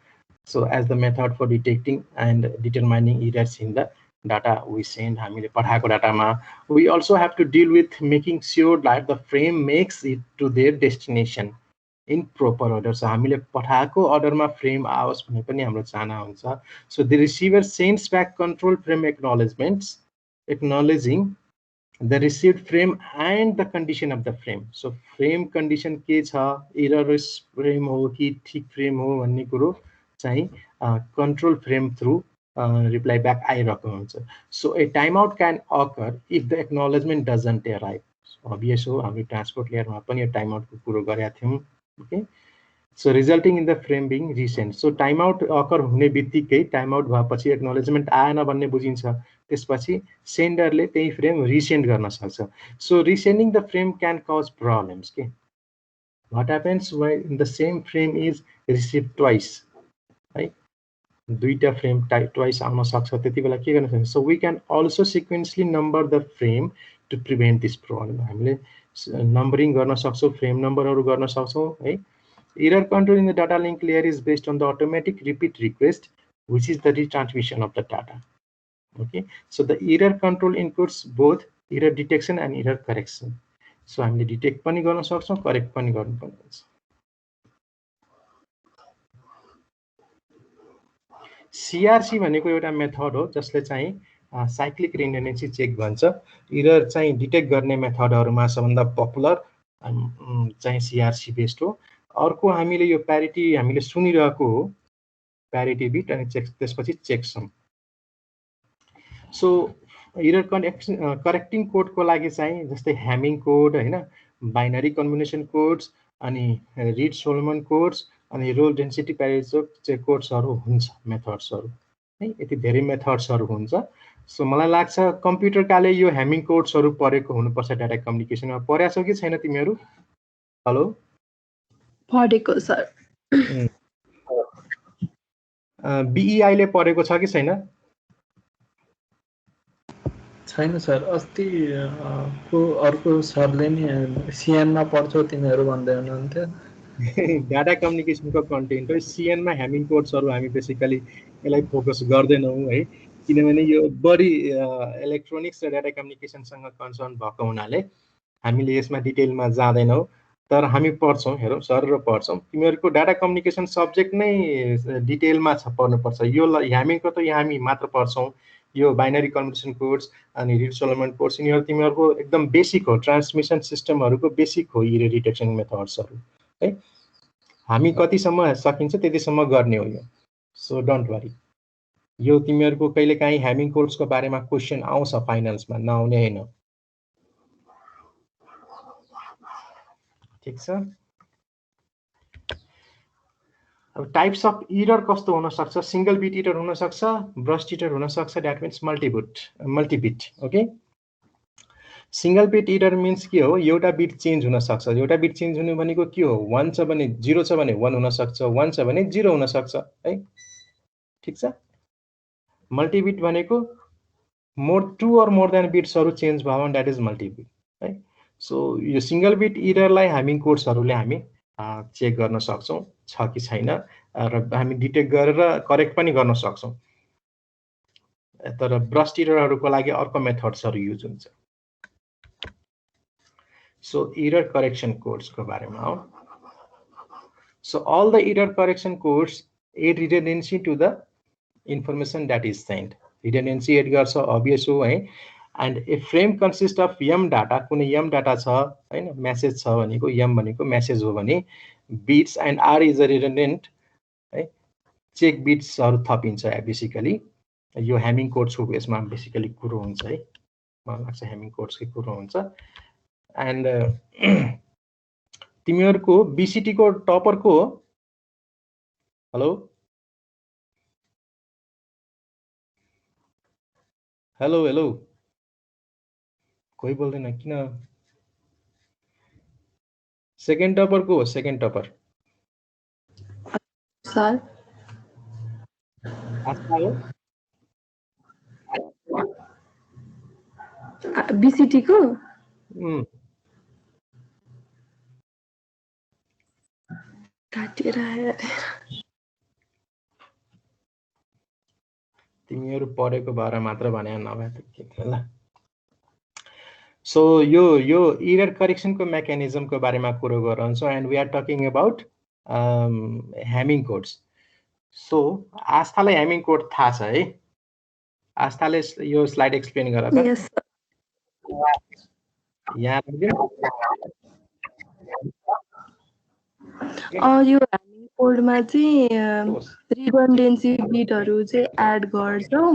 So as the method for detecting and determining errors in the data we send, हामीले पठाएको डाटामा we also have to deal with making sure that the frame makes it to their destination in proper order. So हामीले पठाएको अर्डरमा frame आओस् भन्ने पनि हाम्रो चाहना हुन्छ। So the receiver sends back control frame acknowledgements acknowledging the received frame and the condition of the frame. So frame condition के छ, errorless frame हो कि ठीक frame हो भन्ने कुरो चाहिँ control frame through reply back आइरहेको हुन्छ। So a timeout can occur if the acknowledgement doesn't arrive. So obvious हो, हामी ट्रान्सपोर्ट लेयरमा पनि यो टाइमआउट को कुरो गरेका थियौं। Okay, so resulting in the frame being resend. So timeout occur हुने बित्तिकै टाइमआउट भएपछि एक्नोलेजमेन्ट आएन भन्ने बुझिन्छ, त्यसपछि सेन्डरले त्यही फ्रेम रिसेन्ड गर्न सक्छ। So resending the frame can cause problems के, what happens when the same frame is receive twice, है, दुईटा फ्रेम ट्वाइस आउन सक्छ, त्यति बेला के गर्न सक्छ। So we can also sequentially number the frame to prevent this problem. हामीले नम्बरिङ गर्न सक्छौँ, फ्रेम नम्बरहरू गर्न सक्छौँ, है। Error control in the data link layer is based on the automatic repeat request, which is the retransmission of the data. Okay, so the error control includes both error detection and error correction. So हामीले detect पनि गर्न सक्छौँ, correct पनि गर्न पर्छ। CRC भनेको एउटा method हो जसले चाहिँ साइक्लिक रिडन्डेन्सी चेक भन्छ। एरर चाहिँ डिटेक्ट गर्ने मेथडहरुमा सबभन्दा पपुलर चाहिँ CRC बेस्ड हो। अर्को हामीले यो प्यारिटी हामीले सुनिरहेको हो, प्यारिटी बिट अनि त्यसपछि चेकसम। सो एरर करेक्टिङ कोडको लागि चाहिँ जस्तै ह्यामिङ कोड, हैन, बाइनरी कम्बिनेसन कोड्स, अनि रिड सोलोमन कोड्स, अनि रोल डेन्सिटी प्यारामिटर कोड्सहरु हुन्छ, मेथड्सहरु, है। यति धेरै मेथड्सहरु हुन्छ। सो मलाई लाग्छ कम्प्युटरकाले यो ह्यामिङ कोड्सहरु पढेको हुनुपर्छ डाटा कम्युनिकेसनमा। पढ्या छौ कि छैन तिमीहरु? हेलो, पढेको सर। बीईआई ले पढेको छ कि छैन? छैन सर। अस्ति को अर्को सरले नि सीएन मा पढ्छौ तिमीहरु भन्दै हुनुहुन्थ्यो। डाटा कम्युनिकेसनको कन्टेन्ट हो। सीएन मा ह्यामिङ कोड्सहरु हामी बेसिकली यसलाई फोकस गर्दैनौं, है, किनभने यो बढी इलेक्ट्रोनिक्स र डाटा कम्युनिकेसनसँग कन्सर्न भएको हुनाले हामीले यसमा डिटेलमा जाँदैनौं। तर हामी पढ्छौं, हेरौं, सर र पढ्छौं। तिमीहरुको डाटा कम्युनिकेसन सब्जेक्ट नै डिटेलमा छ, पढ्नुपर्छ। यो ह्यामिङको त हामी मात्र पढ्छौं। यो बाइनरी कम्युनिकेसन कोड्स अनि रिड सोलोमन कोड्स यिनीहरु तिमीहरुको एकदम बेसिक हो, ट्रान्समिसन सिस्टमहरुको बेसिक हो एरर डिटेक्सन मेथड्सहरु, है। हामी कतिसम्म सकिन्छ त्यतिसम्म गर्ने हो यो। सो डोन्ट वरी, यो तिमीहरुको कहिलेकाहीँ ह्यामिङ कोड्सको बारेमा क्वेशन आउँछ फाइनल्समा, नआउने हैन। ठीक छ। अब टाइप्स अफ एरर कस्तो हुन सक्छ? सिंगल बिट एरर हुन सक्छ, ब्रस्ट एरर हुन सक्छ, that means multibit. Okay, single bit error means के हो? एउटा बिट चेन्ज हुन सक्छ। एउटा बिट चेन्ज हुनु भनेको के हो? 1 छ भने 0 छ भने 1 हुन सक्छ, 1 छ भने 0 हुन सक्छ, है। ठीक छ। मल्टिबिट भनेको टू और मोर देन बिट्सहरु चेन्ज भयो भने दैट इज मल्टिबिट, है। सो यो सिंगल बिट एररलाई ह्यामिङ कोड्सहरुले हामी चेक गर्न सक्छौं छ कि छैन, र हामी डिटेक्ट गरेर करेक्ट पनि गर्न सक्छौं। तर ब्रस्ट एररहरुको लागि अर्को मेथड्सहरु युज हुन्छ। सो एरर करेक्सन कोड्स को बारेमा हो। So all the error correction codes add redundancy to the information that is sent. Redundancy add गर्छ, obvious हो, है। And a frame consists of m data, कुनै m data छ, हैन, मेसेज छ भनेको m भनेको मेसेज हो भने bits and r is a redundant, है। चेक बिट्सहरु थपिन्छ बेसिकली। यो ह्यामिङ कोड्सको यसमा बेसिकली कुरो हुन्छ, है। मलाई लाग्छ ह्यामिङ कोड्सकै कुरो हुन्छ। एन्ड तिमीहरुको बीसीटी को टपर को हो? हेलो, हेलो हेलो कोही बोल्दैन किन? सेकेन्ड टपर को हो? सेकेन्ड टपर सर आस्था हो? बीसीटी को काटेर आयो। तिमीहरू पढेको भएर मात्र भने नभए त के थियो ल। सो यो इरर करेक्सनको मेकानिजमको बारेमा कुरो गरिरहन्छौँ and we are talking about hamming codes. So आस्थालाई ह्यामिङ कोड थाहा छ है? आस्थाले यो स्लाइड एक्सप्लेन गर त। Yes sir. यहाँ यो हामी कोडमा चाहिँ रिडन्डेन्सी बिटहरू चाहिँ एड गर्छौँ।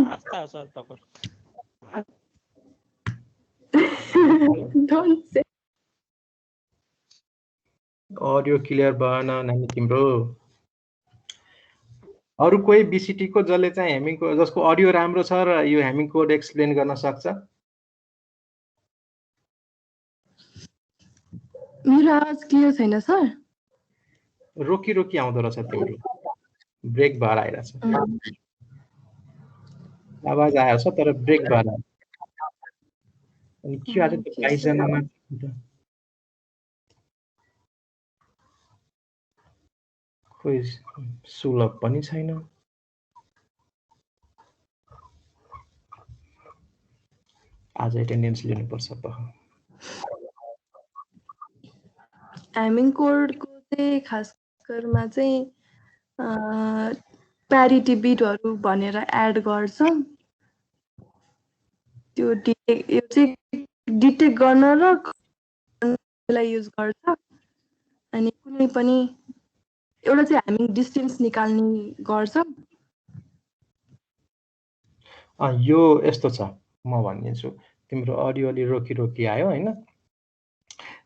डोन्ट से अडियो क्लियर भएन नानी तिम्रो। अरू कोही बीसीटी को जसले चाहिँ ह्यामिङ कोड, जसको अडियो राम्रो छ र यो ह्यामिङ कोड एक्सप्लेन गर्न सक्छ? मेरो आवाज क्लियर छैन सर? रोकी रोकी आउँदो रहेछ तिम्रो, ब्रेक भएर आइरहेछ। आवाज आएको छ तर ब्रेक भएर। अनि के आज त 22 जनामा कोही सुलभ पनि छैन। आज एटेन्डेन्स लिनुपर्छ त। ह्यामिङ कोडको चाहिँ खास गरेरमा चाहिँ प्यारिटी बिटहरू भनेर एड गर्छौँ। त्यो यो चाहिँ डिटेक्ट गर्न र युज गर्छ। अनि कुनै पनि एउटा चाहिँ ह्यामिङ डिस्टेन्स निकाल्ने गर्छौँ। यो यस्तो छ, म भनिदिन्छु। तिम्रो अडियो अलि रोकी रोकी आयो होइन?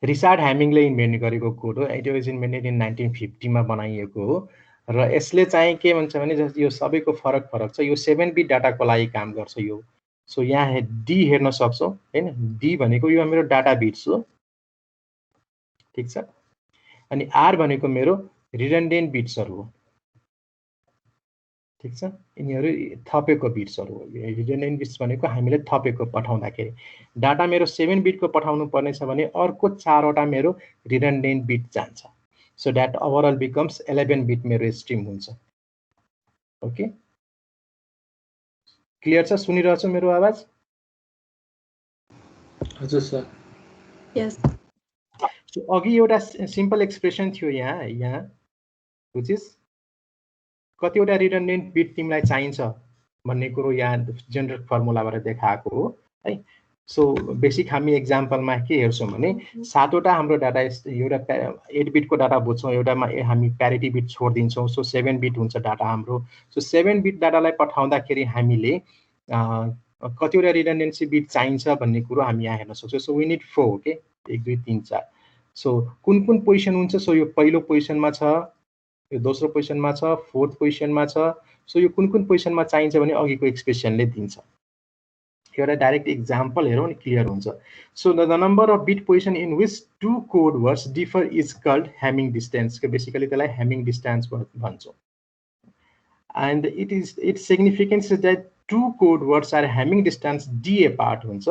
रिचार्ड ह्यामिङले इन्भेन्ट गरेको कोड हो। इट वाज इन्भेन्टेड इन 1950 मा बनाइएको हो र यसले चाहिँ के भन्छ भने जस्तो यो सबैको फरक छ। यो 7 बिट डाटाको लागि काम गर्छ यो। सो यहाँ डी हेर्न सक्छौ हैन? डी भनेको यो मेरो डाटा बिट्स हो, ठीक छ। अनि आर भनेको मेरो रिडन्डेन्ट बिट्सहरू हो, ठीक छ। यिनीहरू थपेको बिट्सहरू हो। रिडन्डेन्ट बिट्स भनेको हामीले थपेको पठाउँदाखेरि डाटा मेरो 7 बिटको पठाउनु पर्नेछ भने अर्को 4 वटा मेरो रिडन्डेन्ट बिट जान्छ। So that overall becomes 11 beet मेरो स्ट्रिम हुन्छ। ओके, क्लियर छ? सुनिरहेछ मेरो आवाज? हजुर सर। यस। अघि एउटा सिम्पल एक्सप्रेसन थियो यहाँ व्हिच इज कतिवटा रिडन्डेन्ट बिट तिमीलाई चाहिन्छ भन्ने कुरो यहाँ जेनरल फर्मुलाबाट देखाएको हो है। सो बेसिक हामी एक्जाम्पलमा के हेर्छौँ भने 7 वटा हाम्रो डाटा एउटा 8 बिटको डाटा बुझ्छौँ, एउटामा हामी प्यारिटी बिट छोडिदिन्छौँ। सो 7 बिट हुन्छ डाटा हाम्रो। सो 7 बिट डाटालाई पठाउँदाखेरि हामीले कतिवटा रिडन्डेन्सी बिट चाहिन्छ भन्ने कुरो हामी यहाँ हेर्न सक्छौँ। सो वी निड 4 के 1 2 3 4। सो कुन पोजिसन हुन्छ? सो यो पहिलो पोजिसनमा छ, यो दोस्रो पोजिसनमा छ, फोर्थ पोजिसनमा छ। सो यो कुन पोजिसनमा चाहिन्छ भने अघिको एक्सप्रेसनले दिन्छ। एउटा डाइरेक्ट एक्जाम्पल हेरौँ नि क्लियर हुन्छ। So the number of bit position in which 2 code words differ is called hamming distance. Basically त्यसलाई ह्यामिङ डिस्टेन्स भन्छौँ। And its significance is that 2 code words are hamming distance d apart हुन्छ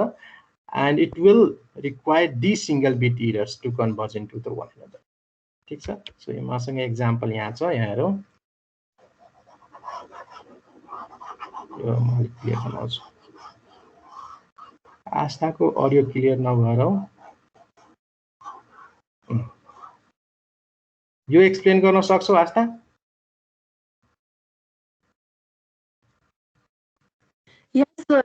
and it will require d single bit errors to converge into the one another, ठीक छ। So यो मसँग example यहाँ छ, यहाँ हेरौँ। यो म अलिक क्लियर बनाउँछु। आस्थाको अडियो क्लियर नभएर यो एक्सप्लेन गर्न सक्छौ आस्था? यस सर।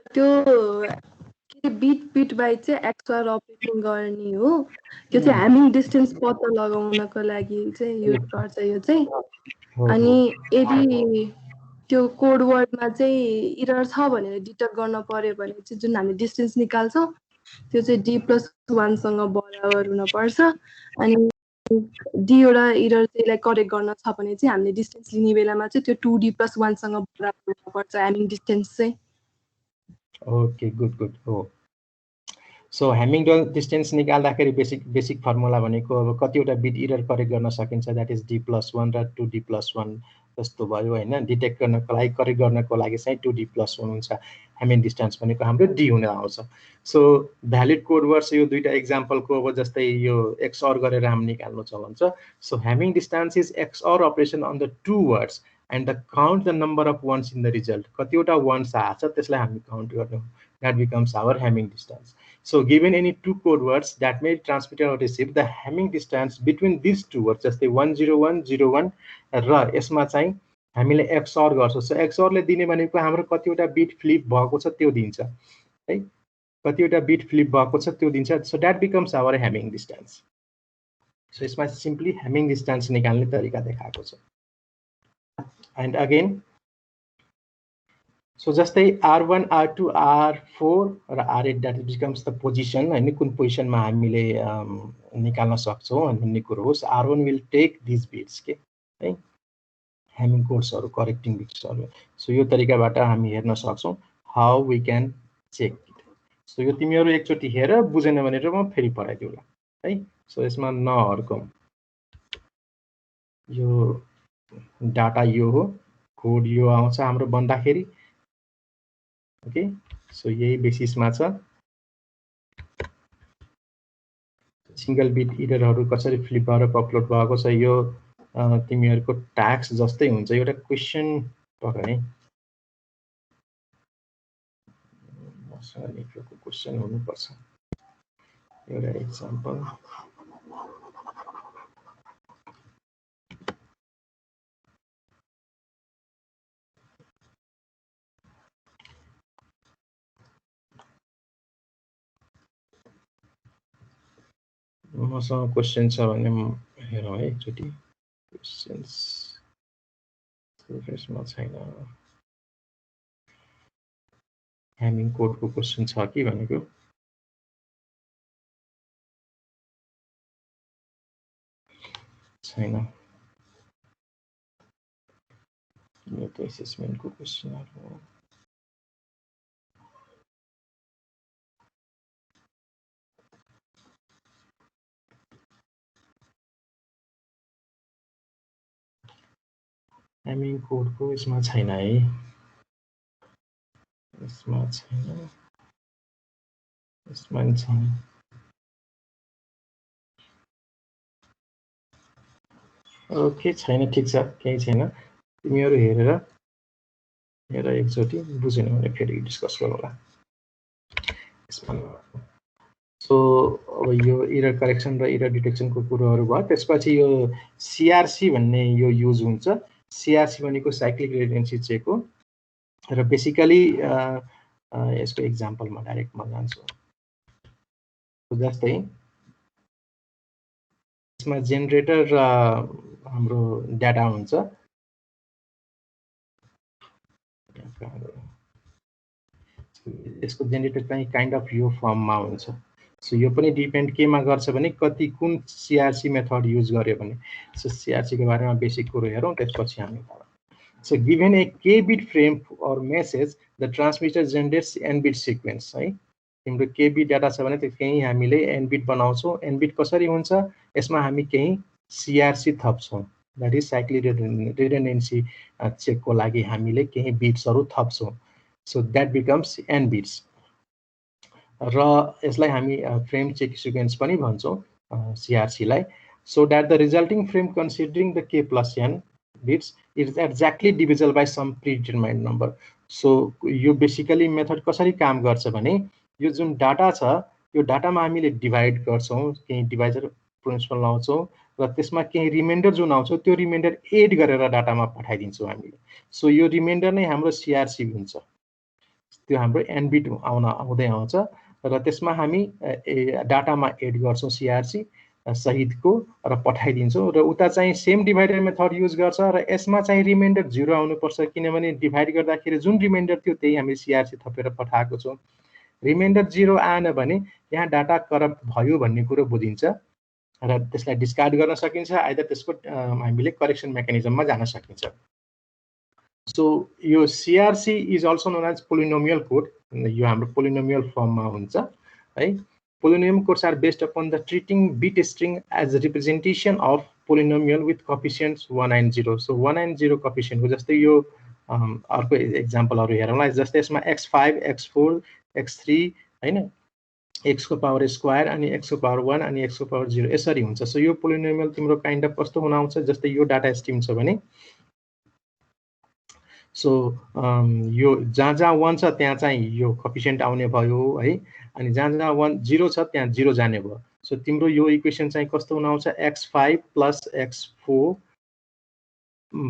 त्यो बिट बाइट चाहिँ एक्सआर अपरेटिङ गर्ने हो। त्यो चाहिँ ह्यामिङ डिस्टेन्स पत्ता लगाउनको लागि चाहिँ युज गर्छ यो चाहिँ। अनि यदि त्यो कोड वर्डमा चाहिँ इरर छ भनेर डिटेक्ट गर्न पर्यो भने चाहिँ जुन हामीले डिस्टेन्स निकाल्छौँ त्यो चाहिँ d+1 सँग बराबर हुनुपर्छ। अनि डीवटा इरर त्यसलाई करेक्ट गर्न छ भने चाहिँ हामीले डिस्टेन्स लिने बेलामा चाहिँ त्यो 2d+1 सँग बराबर हुनुपर्छ ह्यामिङ डिस्टेन्स चाहिँ। ओके गुड गुड हो सो ह्यामिङ डिस्टेन्स निकाल्दाखेरि बेसिक फर्मुला भनेको अब कतिवटा बिट इरर करेक्ट गर्न सकिन्छ द्याट इज D+1 र 2D+1 जस्तो भयो होइन डिटेक्ट गर्नको लागि करेक्ट गर्नको लागि चाहिँ 2D+1 हुन्छ ह्यामिङ डिस्टेन्स भनेको हाम्रो डी हुन आउँछ सो भ्यालिड कोड वर्ड्स यो दुईटा इक्जाम्पलको अब जस्तै यो एक्सअर गरेर हामी निकाल्नु छ भन्छ so hamming distance is XOR operation on the two words and the count the number of ones in the result कतिवटा वन्स आएको छ त्यसलाई हामी काउन्ट गर्नु that becomes our hamming distance So given any two code words that may transmit or receive, the Hamming distance between these two words, जस्तै 10101 र यसमा चाहिँ हामीले XOR गर्छौँ सो XOR ले दिने भनेको हाम्रो कतिवटा बिट फ्लिप भएको छ त्यो दिन्छ है कतिवटा बिट फ्लिप भएको छ त्यो दिन्छ so that becomes our hamming distance so यसमा सिम्पली ह्यामिङ डिस्टेन्स निकाल्ने तरिका देखाएको छ एन्ड अगेन सो जस्तै R1 R2 R4 र R8 that becomes the position होइन कुन पोजिसनमा हामीले निकाल्न सक्छौँ भन्ने कुरो होस् R1 will take this bits के है ह्यामिङ कोड्सहरू करेक्टिङ बिट्सहरू सो यो तरिकाबाट हामी हेर्न सक्छौँ how we can check it so यो तिमीहरू एकचोटि हेर बुझेन भनेर म फेरि पढाइदिउँला है सो यसमा नहर्कौँ यो डाटा यो हो कोड यो आउँछ हाम्रो भन्दाखेरि ओके सो यही बेसिसमा छ सिंगल बिट इररहरू कसरी फ्लिप भएर अपलोड भएको छ यो तिमीहरूको टास्क जस्तै हुन्छ एउटा क्वेसन पक्कै मसँग लेखेको क्वेसन हुनुपर्छ एउटा एक्जाम्पल मसँग क्वेसन छ भने हेरौँ है एकचोटि क्वेसन्स यसमा छैन ह्यामिङ कोडको क्वेसन छ कि भनेको छैन यो त एसेसमेन्टको क्वेसनहरू हो ह्यामिङ कोडको यसमा छैन है यसमा छैन यसमा छैन ओके छैन ठिक छ केही छैन तिमीहरू हेरेर एकचोटि बुझेन भने फेरि डिस्कस गरौँला सो अब यो इरर करेक्सन र इरर डिटेक्सनको कुरोहरू भयो त्यसपछि यो सिआरसी भन्ने यो युज हुन्छ सिआरसी भनेको साइक्लिक रिडन्डेन्सी चेक हो र बेसिकली यसको एक्जाम्पलमा डाइरेक्ट म जान्छु जस्तै यसमा जेनेरेटर र हाम्रो डाटा हुन्छ यसको जेनेरेटर चाहिँ काइन्ड अफ यो फर्ममा हुन्छ सो यो पनि डिपेन्ड केमा गर्छ भने कति कुन सिआरसी मेथड युज गर्यो भने सो सिआरसीको बारेमा बेसिक कुरो हेरौँ त्यसपछि हामी so given a k bit frame or message the transmitter generates n bit sequence है तिम्रो के बिट डाटा छ भने त्यो केही हामीले एन बिट बनाउँछौँ एन बिट कसरी हुन्छ यसमा हामी केही सिआरसी थप्छौँ द्याट इज साइक्लिक रिडन्डेन्सी चेकको लागि हामीले केही बिट्सहरू थप्छौँ so that becomes n bits र यसलाई हामी फ्रेम चेक सिक्वेन्स पनि भन्छौँ सिआरसीलाई so that the resulting frame considering the k plus n bits is exactly divisible by some predetermined number so यो बेसिकली मेथड कसरी काम गर्छ भने यो जुन डाटा छ यो डाटामा हामीले डिभाइड गर्छौँ केही डिभाइजर प्रिन्सिपल लाउँछौँ र त्यसमा केही रिमाइन्डर जुन आउँछ त्यो रिमाइन्डर एड गरेर डाटामा पठाइदिन्छौँ हामीले सो यो रिमाइन्डर नै हाम्रो सिआरसी हुन्छ त्यो हाम्रो एनबिट आउँदै आउँछ र त्यसमा हामी डाटामा एड गर्छौँ सिआरसी सहितको र पठाइदिन्छौँ र उता चाहिँ सेम डिभाइडर मेथड युज गर्छ र यसमा चाहिँ रिमाइन्डर 0 आउनुपर्छ किनभने डिभाइड गर्दाखेरि जुन रिमाइन्डर थियो त्यही हामीले सिआरसी थपेर पठाएको छौँ रिमाइन्डर 0 आएन भने यहाँ डाटा करप्ट भयो भन्ने कुरो बुझिन्छ र त्यसलाई डिस्कार्ड गर्न सकिन्छ आइदर त्यसको हामीले करेक्सन मेकानिजममा जान सकिन्छ सो यो CRC is also known as polynomial code, यो हाम्रो पोलिनोमियल फर्ममा हुन्छ है। Polynomial codes are based upon the treating bit string as a representation of polynomial with coefficients 1 and 0। So 1 and 0 कोफिसियन्टको जस्तै यो अर्को एक्जाम्पलहरू हेरौँला। जस्तै यसमा x5 x4 x3 हैन, x को पावर स्क्वायर अनि x को पावर 1 अनि x को पावर 0 यसरी हुन्छ। सो यो पोलिनोमियल तिम्रो काइन्ड अफ कस्तो हुन आउँछ, जस्तै यो डाटा स्ट्रिम छ भने सो यो जहाँ जहाँ 1 छ त्यहाँ चाहिँ यो कोफिसियन्ट आउने भयो है, अनि जहाँ जहाँ 1 0 छ त्यहाँ 0 जाने भयो। सो तिम्रो यो इक्वेसन चाहिँ कस्तो हुन आउँछ, x5 + x4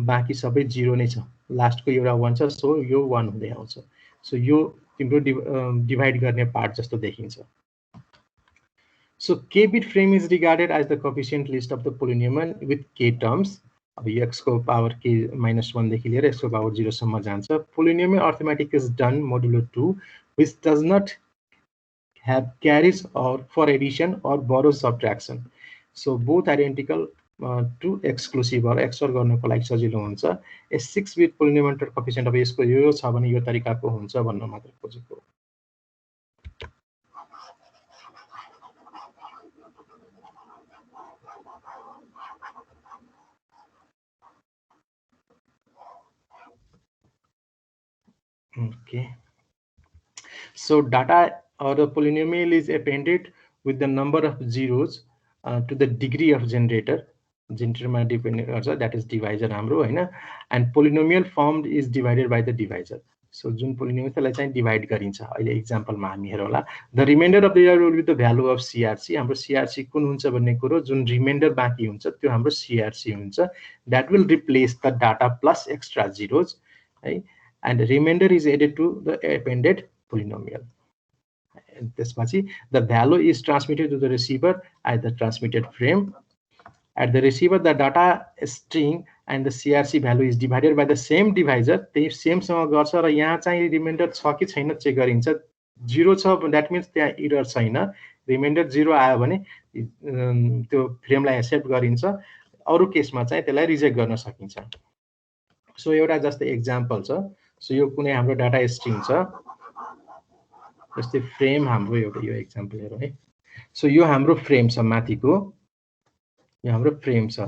बाँकी सबै 0 नै छ, लास्टको एउटा 1 छ, सो यो 1 हुँदै आउँछ। सो यो तिम्रो डिभाइड गर्ने पार्ट जस्तो देखिन्छ। So k-bit frame is regarded as the coefficient list of the polynomial with k terms। अब x को पावर k -1 देखि लिएर x को पावर 0 सम्म जान्छ। Polynomial arithmetic is done modulo 2 which does not have carries or for addition or borrow subtraction। So both identical to exclusive or XOR गर्नको लागि सजिलो हुन्छ। A 6-bit polynomial coefficient अब यसको यो छ भने यो तरिकाको हुन्छ भन्न मात्र खोजेको। Okay, so data or the polynomial is appended with the number of zeros to the degree of generator मा डिपेन्ड गर्छ, that is divisor हाम्रो हैन, and polynomial formed is divided by the divisor। so जुन polynomial त्यसलाई चाहिँ divide गरिन्छ। अहिले एक्जाम्पलमा हामी हेरौँला। the remainder of the year will be the value of CRC। हाम्रो CRC कुन हुन्छ भन्ने कुरो, जुन रिमाइन्डर बाँकी हुन्छ त्यो हाम्रो CRC हुन्छ, that will replace the data plus extra zeros है, and remainder is added to the appended polynomial। त्यसपछि the value is transmitted to the receiver at the transmitted frame। at the receiver the data string and the CRC value is divided by the same divisor। त्यही same सँग गर्छ र यहाँ चाहिँ reminder छ कि छैन चेक गरिन्छ। 0 छ द्याट मिन्स त्यहाँ एरर छैन, रिमाइन्डर 0 आयो भने त्यो फ्रेमलाई एक्सेप्ट गरिन्छ, अरु केसमा चाहिँ त्यसलाई रिजेक्ट गर्न सकिन्छ। सो एउटा जस्तै एक्जाम्पल छ। सो यो कुनै हाम्रो डाटा स्ट्रिङ छ, जस्तै फ्रेम हाम्रो एउटा यो एक्जाम्पल हेरौँ है। सो यो हाम्रो फ्रेम छ, माथिको यो हाम्रो फ्रेम छ,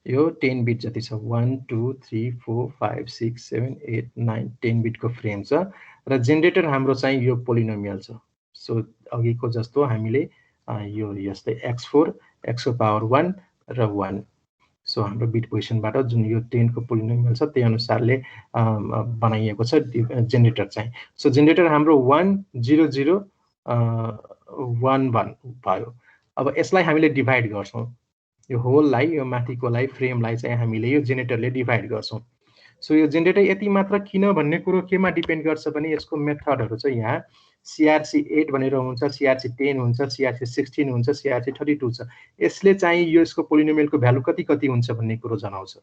यो 10 बिट जति छ, 1 2 3 4 5 6 7 8 9 10 बिटको फ्रेम छ र जेनेरेटर हाम्रो चाहिँ यो पोलिनोमियल छ। सो अघिको जस्तो हामीले यो यस्तै x4 x को पावर 1 र 1। सो हाम्रो बिट पोजिसनबाट जुन यो 10 को पोलिनोमियल छ त्यही अनुसारले बनाइएको छ जेनेरेटर चाहिँ। सो जेनेरेटर हाम्रो 1 0 0 1 1 भयो। अब यसलाई हामीले डिभाइड गर्छौं, यो होललाई, यो माथिकोलाई फ्रेमलाई चाहिँ हामीले यो जेनेरेटरले डिभाइड गर्छौं। सो यो जेनेरेटर यति मात्र किन भन्ने कुरो केमा डिपेन्ड गर्छ भने यसको मेथडहरु चाहिँ यहाँ CRC 8 भनेर हुन्छ, CRC 10 हुन्छ, CRC 16 हुन्छ, CRC 32 छ। यसले चाहिँ यो यसको पोलिनोमियलको भ्यालु कति कति हुन्छ भन्ने कुरो जनाउँछ।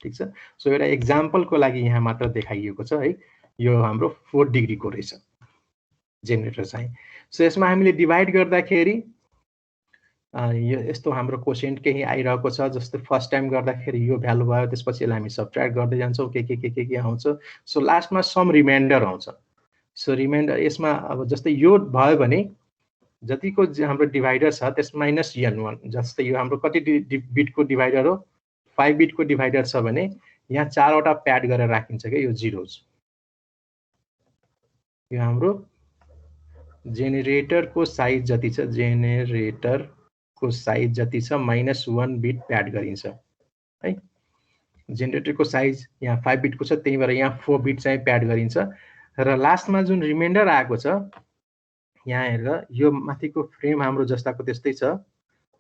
ठीक छ। सो एउटा एक्जाम्पलको लागि यहाँ मात्र देखाइएको छ है। यो हाम्रो 4 डिग्रीको रहेछ जेनेरेटर चाहिँ। सो यसमा हामीले डिभाइड गर्दाखेरि यो यस्तो हाम्रो कोशेन्ट केही आइरहेको छ, जस्तै फर्स्ट टाइम गर्दाखेरि यो भ्यालु भयो, त्यसपछि हामी सबट्र्याक्ट गर्दै जान्छौं, के आउँछ। सो लास्टमा सम रिमाइन्डर आउँछ। सो रिमाइन्डर यसमा अब जस्तै यो भयो भने जतिको हाम्रो डिभाइडर छ त्यस माइनस n1, जस्तै यो हाम्रो कति बिटको डिभाइडर हो, 5 बिटको डिभाइडर छ भने यहाँ 4 वटा प्याड गरेर राखिन्छ के यो जीरोज। यो हाम्रो जेनेरेटरको साइज जति छ, जेनेरेटरको साइज जति छ -1 बिट प्याड गरिन्छ है। जेनेरेटरको साइज यहाँ 5 बिटको छ, त्यही भएर यहाँ 4 बिट चाहिँ प्याड गरिन्छ र लास्टमा जुन रिमाइन्डर आएको छ यहाँ हेरेर यो माथिको फ्रेम हाम्रो जस्ताको त्यस्तै छ।